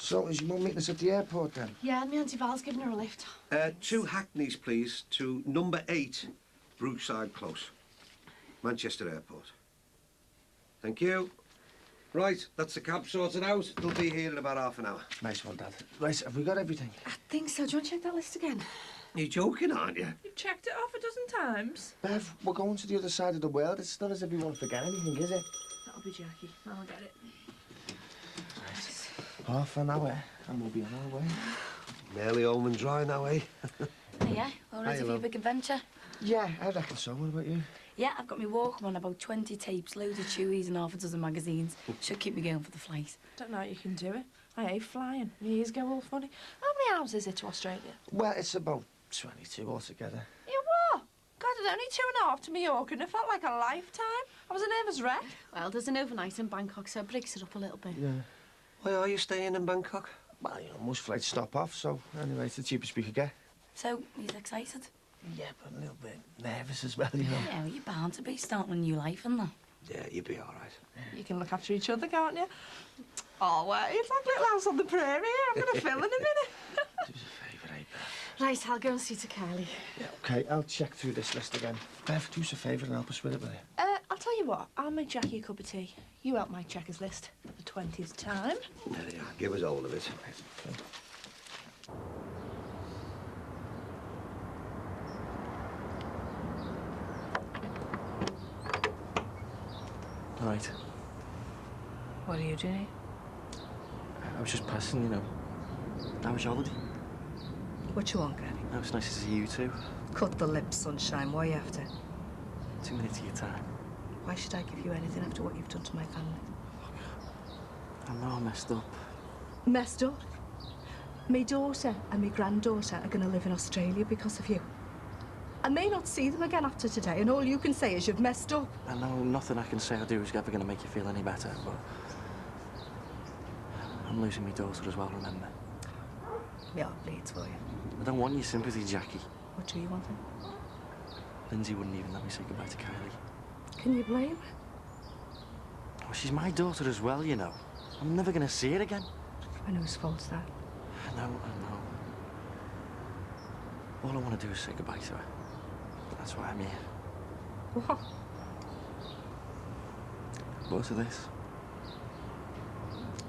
So, is your mum meeting us at the airport then? Yeah, and my Auntie Val's giving her a lift. 2 hackneys, please, to number 8, Brookside Close, Manchester Airport. Thank you. Right, that's the cab sorted out. They'll be here in about half an hour. Nice one, Dad. Right, have we got everything? I think so. Do you want to check that list again? You're joking, aren't you? You've checked it off a dozen times. Bev, we're going to the other side of the world. It's not as if we won't forget anything, is it? That'll be Jackie. I'll get it. Half an hour, and we'll be on our way. Nearly home and dry now, eh? Yeah, all ready Hiya, for your love. big adventure? Yeah, I reckon so. What about you? Yeah, I've got my Walkman on, about 20 tapes, loads of Chewies and half a dozen magazines. Should keep me going for the flight. Don't know how you can do it. I hate flying. My ears go all funny. How many hours is it to Australia? Well, it's about 22 altogether. You what? God, it's only 2.5 to Mallorca, and it felt like a lifetime. I was a nervous wreck. Well, there's an overnight in Bangkok, so it breaks it up a little bit. Yeah. Why are you staying in Bangkok? Well, you know, most flights stop off, so anyway, it's the cheapest we could get. So, he's excited? Yeah, but a little bit nervous as well, you know. Yeah, well, you're bound to be starting a new life in that. Yeah, you'll be all right. You can look after each other, can't you? Oh, well, it's like Little House on the Prairie. I'm going to film in a minute. Do us a favour, eh, Bev? Right, I'll go and see to Carly. Yeah, OK, I'll check through this list again. Bev, do us a favour and help us with it, will you? I'll tell you what. I'll make Jackie a cup of tea. You help Mike check his list at the 20th time. There you are. Give us all of it. Right. What are you doing? I was just passing, you know. How was your holiday? What you want, Granny? Oh, it's nice to see you too. Cut the lips, sunshine. What are you after? 2 minutes of your time. Why should I give you anything after what you've done to my family? I know I messed up. Messed up? My daughter and my granddaughter are going to live in Australia because of you. I may not see them again after today, and all you can say is you've messed up. I know nothing I can say or do is ever going to make you feel any better, but I'm losing my daughter as well, remember? My heart bleeds for you. I don't want your sympathy, Jackie. What do you want then? Lindsay wouldn't even let me say goodbye to Kylie. Can you blame her? Oh, she's my daughter as well, you know. I'm never going to see her again. I know whose fault's that. I know. All I want to do is say goodbye to her. That's why I'm here. What? Both of this.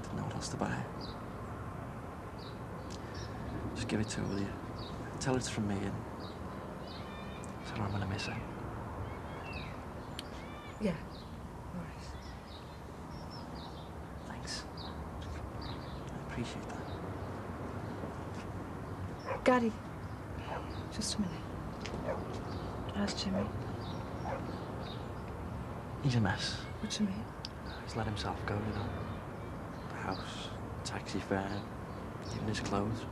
Didn't know what else to buy. Just give it to her, will you? Tell her it's from me and tell her I'm gonna miss her. Yeah. All right. Thanks. I appreciate that. Gary. Just a minute. How's Jimmy? He's a mess. What do you mean? He's let himself go, you know. The house, taxi fare, even his clothes.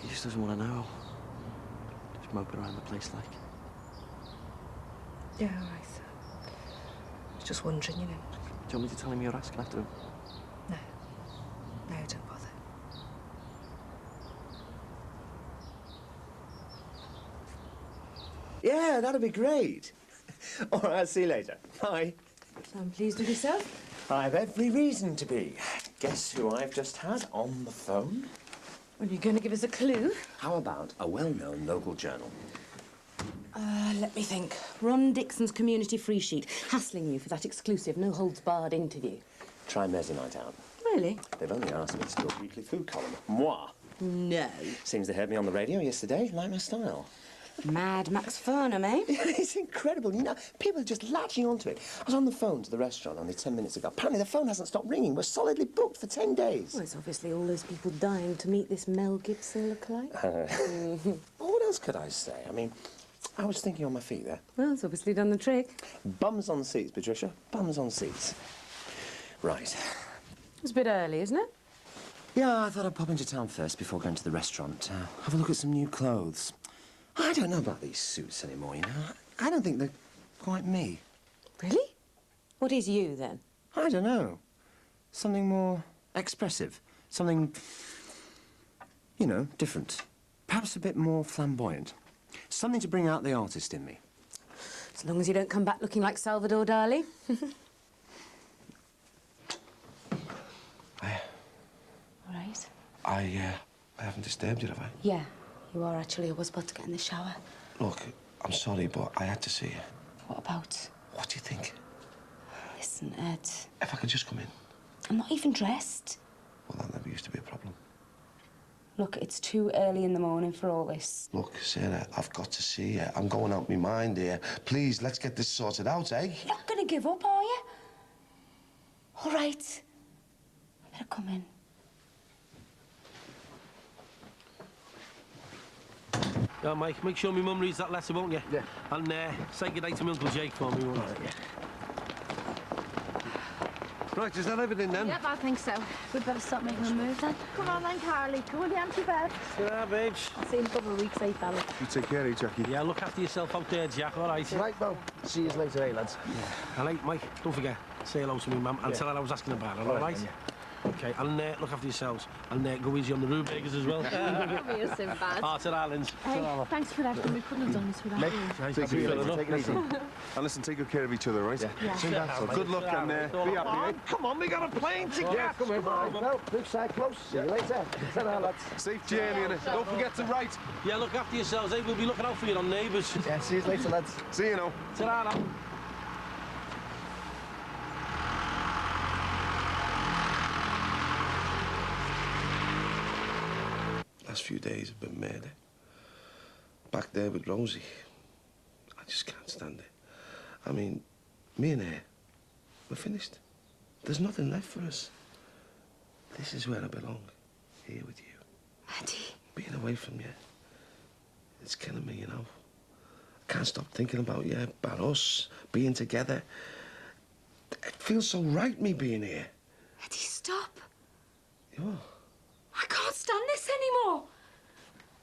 He just doesn't want to know. Just moping around the place like. Yeah, all right. Just wondering, you know. Do you want me to tell him you're asking after him? No. No, don't bother. Yeah, that'd be great. All right, I'll see you later. Bye. I'm pleased with yourself. I've every reason to be. Guess who I've just had on the phone? Well, you're going to give us a clue? How about a well-known local journal? Let me think. Ron Dixon's community free sheet, hassling you for that exclusive, no-holds-barred interview. Try Mezzanite out. Really? They've only asked me to do a weekly food column. Moi. No. Seems they heard me on the radio yesterday. Like my style. Mad Max Farnham, eh? It's incredible. You know, people are just latching onto it. I was on the phone to the restaurant only 10 minutes ago. Apparently the phone hasn't stopped ringing. We're solidly booked for 10 days. Well, it's obviously all those people dying to meet this Mel Gibson lookalike. Well, what else could I say? I mean, I was thinking on my feet there. Well, it's obviously done the trick. Bums on seats, Patricia. Bums on seats. Right. It's a bit early, isn't it? Yeah, I thought I'd pop into town first before going to the restaurant. Have a look at some new clothes. I don't know about these suits anymore, you know. I don't think they're quite me. Really? What is you, then? I don't know. Something more expressive. Something, you know, different. Perhaps a bit more flamboyant. Something to bring out the artist in me. As long as you don't come back looking like Salvador Dali. All right. I haven't disturbed you, have I? Yeah, you are actually. I was about to get in the shower. Look, I'm sorry, but I had to see you. What about? What do you think? Listen, Ed. If I could just come in. I'm not even dressed. Well, that never used to be a problem. Look, it's too early in the morning for all this. Look, Sarah, I've got to see you. I'm going out my mind here. Please, let's get this sorted out, eh? You're not going to give up, are you? All right. I better come in. Yeah, Mike, make sure my mum reads that letter, won't you? Yeah. And say good day to my Uncle Jake for me, won't you? Yeah. Right, is that everything then? Yep, I think so. We'd better stop making a move then. Come on then, Carly. Go with the anti-bed. Yeah, babes. I'll see you in a couple of weeks, eh, fella? You take care, Jackie. Yeah, look after yourself out there, Jack, all right? Right, Bo. See you later, eh, lads? Yeah. All right, Mike, don't forget, say hello to me, mum, and tell her I was asking about her, all right? Okay, and look after yourselves. And go easy on the rutabagas as well. Come here, Sinbad. Arthur Islands. Hey, thanks for everything. We couldn't have done this without you. Take it easy. And listen, take good care of each other, right? Yeah. So good luck and be happy, eh? Come on, we got a plane to get. Come on. Well, brookside close. See you later. Ta-ra, lads. Safe journey, innit? Don't forget to write. Yeah, look after yourselves, eh? We'll be looking out for you on Neighbours. Yeah, see you later, lads. See you now. Ta-ra now. Last few days have been murder. Back there with Rosie. I just can't stand it. I mean, me and her, we're finished. There's nothing left for us. This is where I belong. Here with you. Eddie. Being away from you. It's killing me, you know. I can't stop thinking about you, about us, being together. It feels so right, me being here. Eddie, stop. You are. I can't stand this anymore.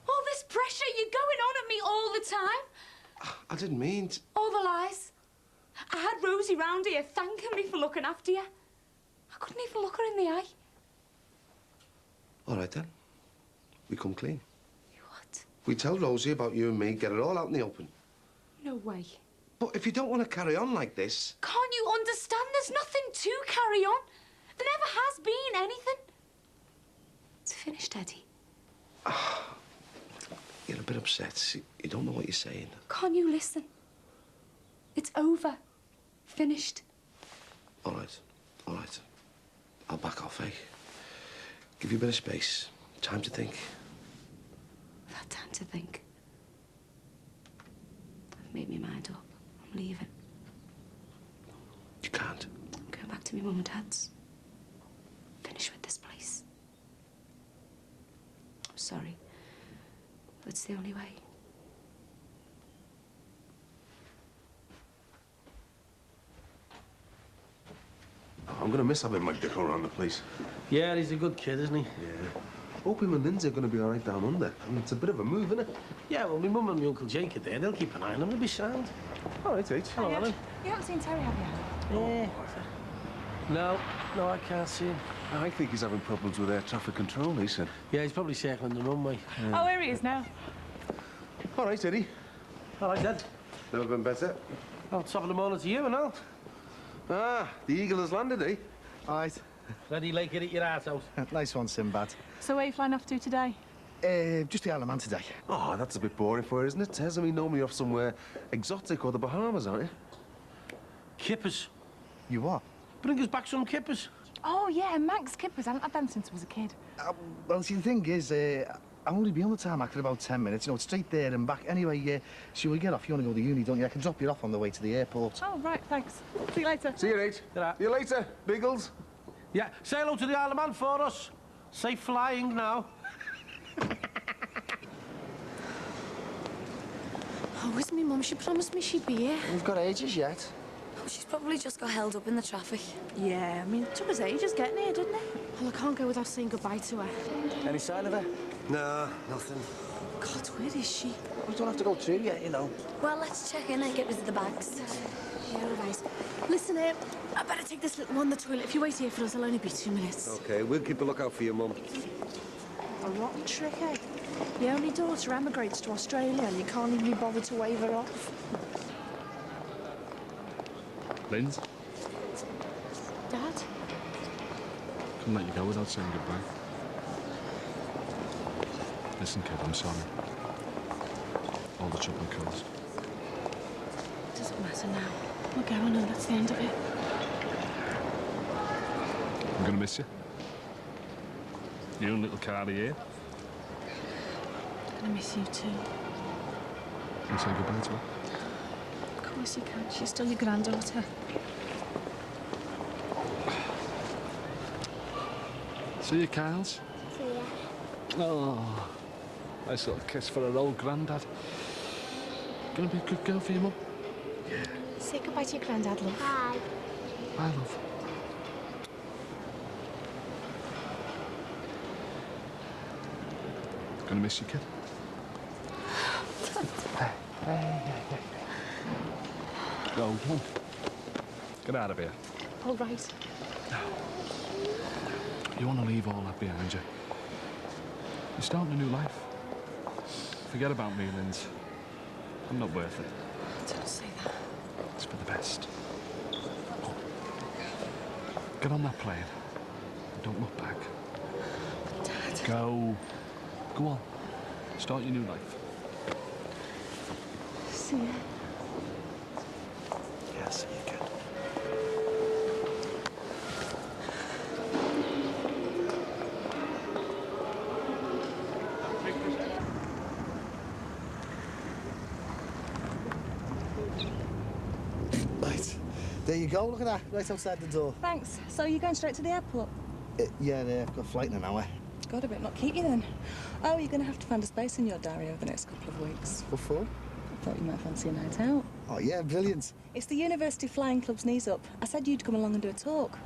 All this pressure, you're going on the time. I didn't mean to... All the lies. I had Rosie round here thanking me for looking after you. I couldn't even look her in the eye. All right, then. We come clean. What? We tell Rosie about you and me, get it all out in the open. No way. But if you don't want to carry on like this... Can't you understand? There's nothing to carry on. There never has been anything. It's finished, Eddie. You're a bit upset. You don't know what you're saying. Can't you listen? It's over. Finished. All right. All right. I'll back off, eh? Give you a bit of space. Time to think. I've had time to think. I've made my mind up. I'm leaving. You can't. I'm going back to my mum and dad's. Finish with this place. I'm sorry. But it's the only way. I'm going to miss having Mike Dick around the place. Yeah, he's a good kid, isn't he? Yeah. Hope him and Lindsay are going to be all right down under. I mean, it's a bit of a move, isn't it? Yeah, well, my mum and my Uncle Jake are there. They'll keep an eye on him. They'll be sound. All right, H. Hello, Alan. You haven't seen Terry, have you? Yeah. No, I can't see him. I think he's having problems with air traffic control, he said. Yeah, he's probably circling the runway. Oh, here he is now. All right, Eddie. All right, Dad. Never been better. Oh, top of the morning to you and all. Ah, the eagle has landed, eh? All right. Ready, like it at your heart out. Nice one, Sinbad. So where are you flying off to today? Just the Isle of Man today. Oh, that's a bit boring for you, isn't it, Tez? I mean, normally off somewhere exotic or the Bahamas, aren't you? Kippers. You what? Bring us back some kippers. Oh, yeah, Manx kippers. I haven't had them since I was a kid. Well, see, the thing is, I'll only be on the tarmac in about 10 minutes. You know, it's straight there and back. Anyway, so we get off. You want to go to uni, don't you? I can drop you off on the way to the airport. Oh, right, thanks. See you later. See you, H. See you later, Biggles. Yeah, say hello to the Isle of Man for us. Safe flying now. Oh, where's my mum? She promised me she'd be here. We've got ages yet. Oh, she's probably just got held up in the traffic. Yeah, I mean, it took us ages getting here, didn't it? Well, I can't go without saying goodbye to her. Any sign of her? No, nothing. God, where is she? We don't have to go through yet, you know. Well, let's check in and get rid of the bags. Yeah, right. Listen, I better take this little one to the toilet. If you wait here for us, it'll only be 2 minutes. OK, we'll keep a lookout for you, Mum. A rotten trick, eh? Your only daughter emigrates to Australia and you can't even be bothered to wave her off. Linz, Dad? couldn't let you go without saying goodbye. Listen, kid, I'm sorry. All the trouble caused. It doesn't matter now. We're going and that's the end of it. I'm gonna miss you. You and little Carly here. I'm gonna miss you too. And say goodbye to her. Of course you can. She's still your granddaughter. See you, Kyles. See ya. Oh, nice little kiss for her old granddad. Gonna be a good girl for you, Mum? Yeah. Say goodbye to your granddad, love. Bye. Bye, love. Gonna miss you, kid. Hey. Go, come on. Get out of here. All right. You want to leave all that behind you. You're starting a new life. Forget about me, Linz. I'm not worth it. Don't say that. It's for the best. Get on that plane. Don't look back. Dad. Go. Go on. Start your new life. See ya. Yeah, see you, kid. Right. There you go. Look at that. Right outside the door. Thanks. So you're going straight to the airport? Yeah, I've got a flight in an hour. God, I bet not keep you then. Oh, you're going to have to find a space in your diary over the next couple of weeks. What for? I thought you might fancy a night out. Oh, yeah, brilliant. It's the University Flying Club's knees up. I said you'd come along and do a talk.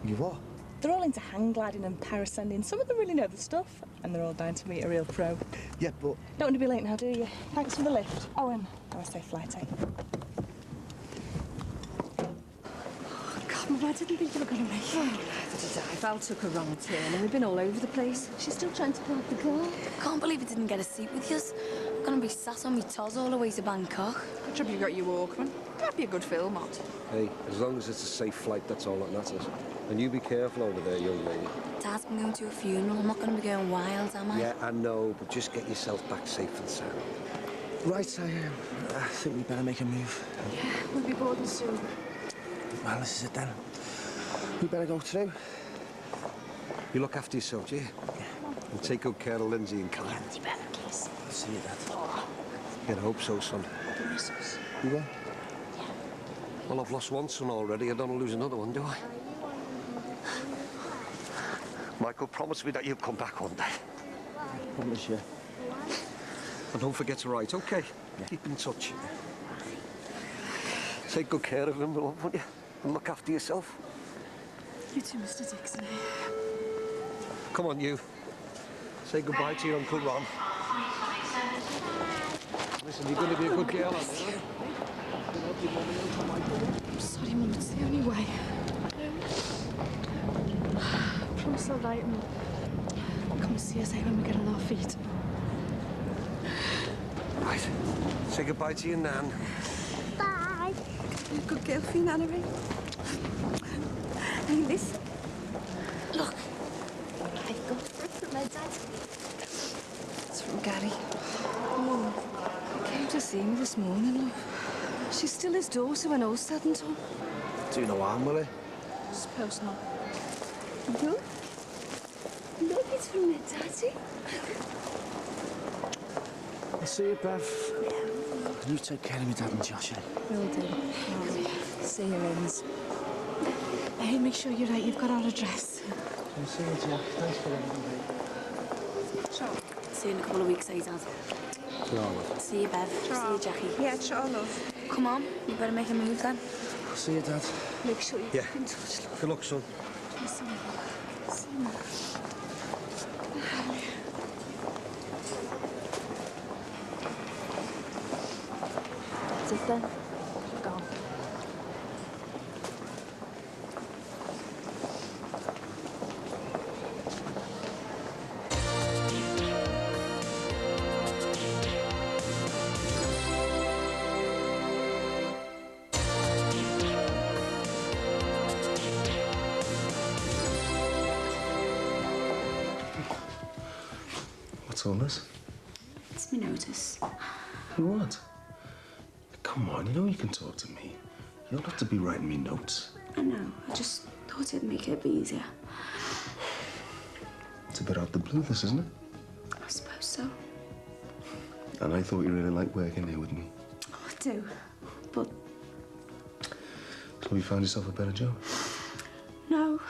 You what? They're all into hang gliding and parascending. Some of them really know the stuff. and they're all down to meet a real pro. Yeah, but... Don't want to be late now, do you? Thanks for the lift. Oh, and have a safe flight, eh? God, Mum, I didn't think you were going to make it. Neither did I. Val took a wrong turn and we've been all over the place. She's still trying to park the car. I can't believe it didn't get a seat with us. I'm going to be sat on me toes all the way to Bangkok. Good job you got your Walkman. That'd be a good film, Matt. Hey, as long as it's a safe flight, that's all that matters. And you be careful over there, young lady. Dad's been going to a funeral. I'm not going to be going wild, am I? Yeah, I know, but just get yourself back safe and sound. Right, I think we better make a move. Yeah, we'll be boarding soon. Well, this is it then. We better go through. You look after yourself, do you? Yeah. And take good care of Lindsay and Kyle. You better, please. I'll see you, Dad. Yeah, I hope so, son. You will? Yeah. Well, I've lost one son already. I don't want to lose another one, do I? Michael, promise me that you'll come back one day. I promise you. And don't forget to write, OK? Yeah. Keep in touch. Take good care of him, won't you? And look after yourself. You too, Mr. Dixon. Come on, you. Say goodbye to your Uncle Ron. Listen, you're going to be a good girl, aren't you? I'm sorry, Mum, it's the only way. I promise I'll write and come and see us out when we get on our feet. Right. Say goodbye to your Nan. Bye. Be a good girl for your Nana, Hey, listen. Look. I've got it from my dad. It's from Gary. Mum, he came to see me this morning, love. She's still his daughter when all's said and done. Do you know harm, will he? Suppose not. Look. Look, it's from my daddy. I'll see you, Bev. Yeah. You take care of me, Dad and Josh, eh? Will do. See you, Linz. Hey, make sure you're right. You've got our address. I'll see you, Jack. Thanks for everything, Ciao. See you in a couple of weeks, eh, Dad? babe. See you, Bev. See you, Jackie. Yeah, ciao, love. Come on, you better make a move then. I'll see you, Dad. Make sure you Yeah. keep in touch, love. Good luck, son. See you. That's it then. Go on. What's all this? It's me notice. What? Come on, you know you can talk to me. You don't have to be writing me notes. I know. I just thought it'd make it a bit easier. It's a bit out the blue, this, isn't it? I suppose so. And I thought you really liked working here with me. Oh, I do. But So you found yourself a better job? no,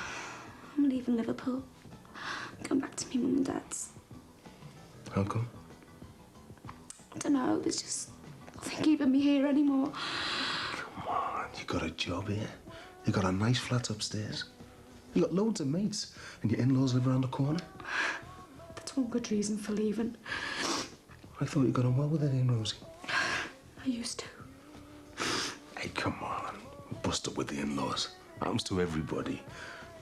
I'm leaving Liverpool. Going back to me mum and dad's. How come? I don't know. There's just nothing keeping me here anymore. Come on, you got a job here. You got a nice flat upstairs. You got loads of mates, and your in-laws live around the corner. That's one good reason for leaving. I thought you got on well with Eddie and Rosie. I used to. Hey, come on. Bust up with the in-laws. Happens to everybody.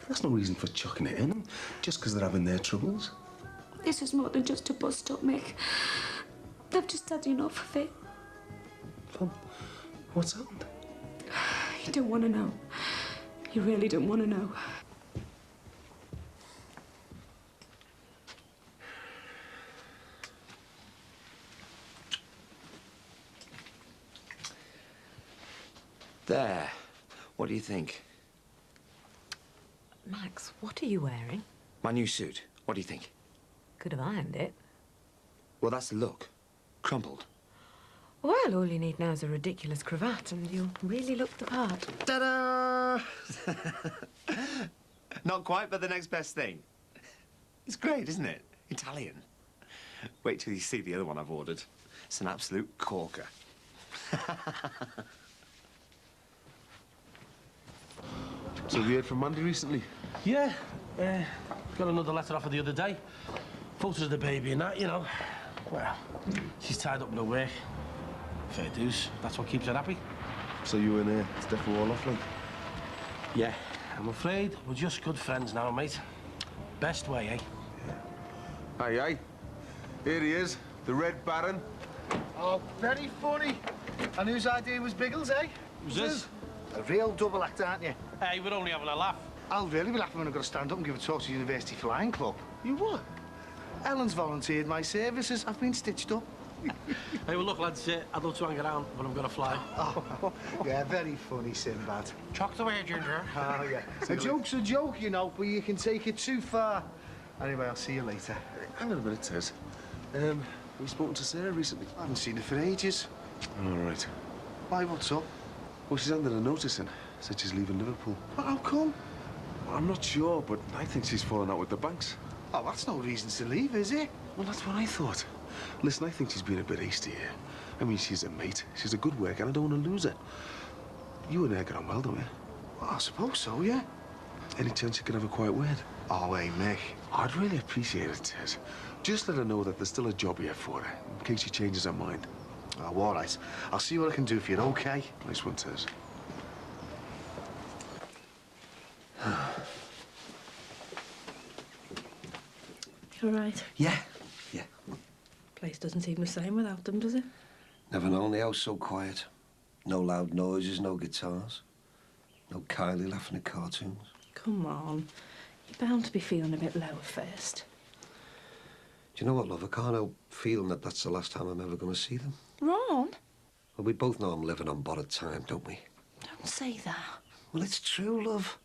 That's no reason for chucking it in, just because they're having their troubles. This is more than just a bust up, Mick. I've just had enough of it. Well, what's happened? You don't want to know. You really don't want to know. There. What do you think? Max, what are you wearing? My new suit. What do you think? Could have ironed it. Well, that's the look. Crumpled. Well, all you need now is a ridiculous cravat and you'll really look the part. Ta-da! Not quite, but the next best thing. It's great, isn't it? Italian. Wait till you see the other one I've ordered. It's an absolute corker. So have you heard from Mandy recently? Yeah, got another letter off her the other day. Photos of the baby and that, you know. Well, she's tied up with her work. Fair dues. That's what keeps her happy. So you and Steph were all off, like? Yeah, I'm afraid we're just good friends now, mate. Best way, eh? Aye, aye. Here he is, the Red Baron. Oh, very funny. And whose idea was Biggles, eh? Who's this? A real double act, aren't you? Hey, we're only having a laugh. I'll really be laughing when I've got to stand up and give a talk to the University Flying Club. You what? Ellen's volunteered my services. I've been stitched up. Hey, well, look, lads, I'd love to hang around, but I've got to fly. Oh, yeah, very funny, Sinbad. Chucked away, Ginger. Oh, yeah. A joke's a joke, you know, but you can take it too far. Anyway, I'll see you later. Hang on a minute, Ted. Have you spoken to Sarah recently? I haven't seen her for ages. All right. Why, what's up? Well, she's handed a notice in. Said she's leaving Liverpool. Well, how come? I'm not sure, but I think she's fallen out with the banks. Oh, that's no reason to leave, is it? Well, that's what I thought. Listen, I think she's been a bit hasty here. I mean, she's a mate. She's a good worker, and I don't want to lose her. You and her get on well, don't you? Well, I suppose so, yeah. Any chance you could have a quiet word? Oh, hey, Mick. I'd really appreciate it, Ted. Just let her know that there's still a job here for her, in case she changes her mind. Oh, all right. I'll see what I can do for you, okay? Nice one, Ted. You all right? Yeah. Place doesn't seem the same without them, does it? Never known the house so quiet. No loud noises, no guitars. No Kylie laughing at cartoons. Come on. You're bound to be feeling a bit low at first. Do you know what, love? I can't help feeling that that's the last time I'm ever going to see them. Ron? Well, we both know I'm living on borrowed time, don't we? Don't say that. Well, it's true, love.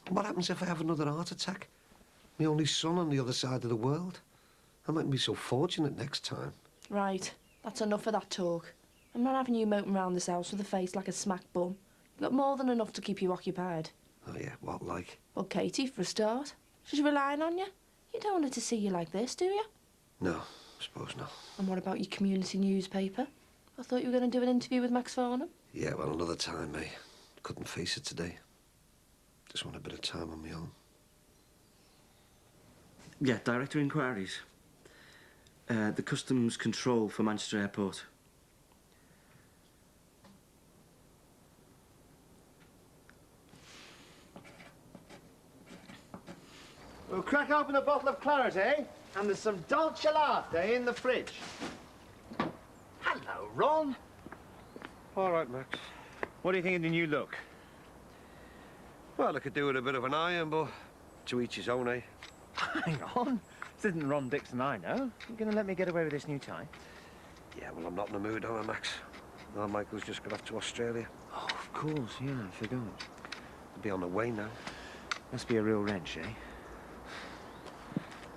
What happens if I have another heart attack? My only son on the other side of the world. I mightn't be so fortunate next time. Right. That's enough of that talk. I'm not having you moping around this house with a face like a smack bum. You've got more than enough to keep you occupied. Oh, yeah, what like? Well, Katie, for a start. She's relying on you. You don't want her to see you like this, do you? No, I suppose not. And what about your community newspaper? I thought you were going to do an interview with Max Farnham. Yeah, well, another time, mate. Couldn't face it today. Just want a bit of time on my own. Yeah, Director Inquiries. The Customs Control for Manchester Airport. We'll crack open a bottle of claret, eh? And there's some dolce latte in the fridge. Hello, Ron. All right, Max. What do you think of the new look? Well, I could do with a bit of an iron, but to each his own, eh? Hang on. This isn't Ron Dixon I know. You going to let me get away with this new tie? Yeah, well, I'm not in the mood, am I, Max? No, Michael's just got off to Australia. Oh, of course, yeah, I forgot. He'll be on the way now. Must be a real wrench, eh?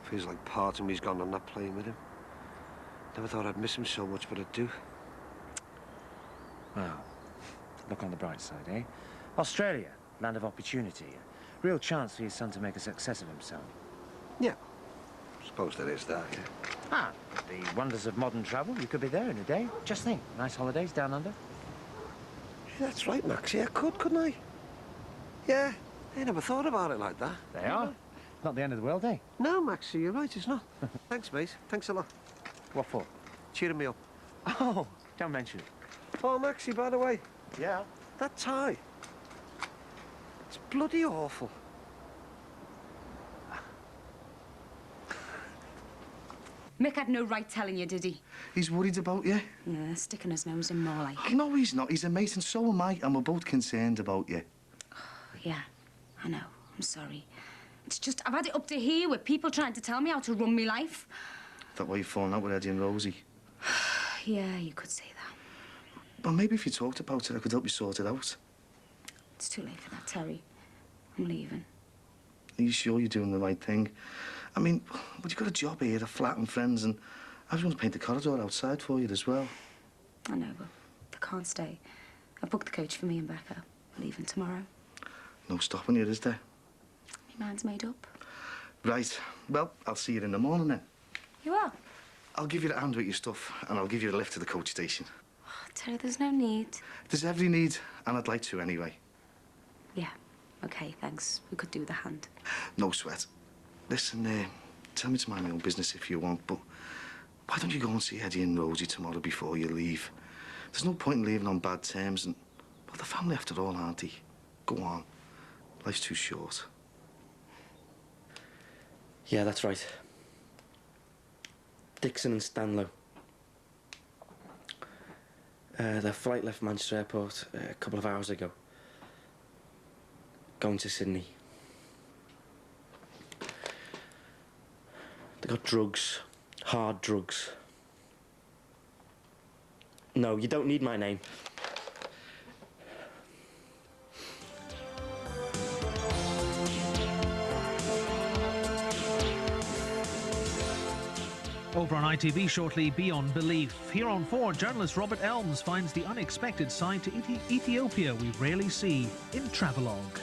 Feels like part of me's gone on that plane with him. Never thought I'd miss him so much, but I do. Well, look on the bright side, eh? Australia, land of opportunity. A real chance for your son to make a success of himself. Yeah. Suppose there is that, yeah. Ah, the wonders of modern travel. You could be there in a day. Just think, nice holidays down under. Yeah, that's right, Max. Yeah, couldn't I? Yeah, I never thought about it like that. They are. Not the end of the world, eh? No, Max, you're right, it's not. Thanks, mate. Thanks a lot. What for? Cheering me up. Oh, don't mention it. Oh, Maxie, by the way. Yeah? That tie. It's bloody awful. Mick had no right telling you, did he? He's worried about you. Yeah, sticking his nose in more like. No, he's not. He's a mate, and so am I, and we're both concerned about you. Yeah, I know. I'm sorry. It's just, I've had it up to here with people trying to tell me how to run my life. That way you're falling out with Eddie and Rosie. Yeah, you could say that. Well, maybe if you talked about it, I could help you sort it out. It's too late for that, Terry. I'm leaving. Are you sure you're doing the right thing? I mean, but you've got a job here, a flat and friends, and I was going to paint the corridor outside for you as well. I know, but I can't stay. I booked the coach for me and Becca. We're leaving tomorrow. No stopping you, is there? My mind's made up. Right. Well, I'll see you in the morning then. You are? I'll give you the hand with your stuff, and I'll give you the lift to the coach station. Oh, Terry, there's no need. There's every need, and I'd like to anyway. Yeah. Okay, thanks. We could do the hand. No sweat. Listen, tell me to mind my own business if you want, but why don't you go and see Eddie and Rosie tomorrow before you leave? There's no point in leaving on bad terms, and, well, the family after all, aren't they? Go on. Life's too short. Yeah, that's right. Dixon and Stanlow. Their flight left Manchester Airport a couple of hours ago. Going to Sydney. They got drugs. Hard drugs. No, you don't need my name. Over on ITV shortly, Beyond Belief. Here on 4, journalist Robert Elms finds the unexpected side to Ethiopia we rarely see in Travelogue.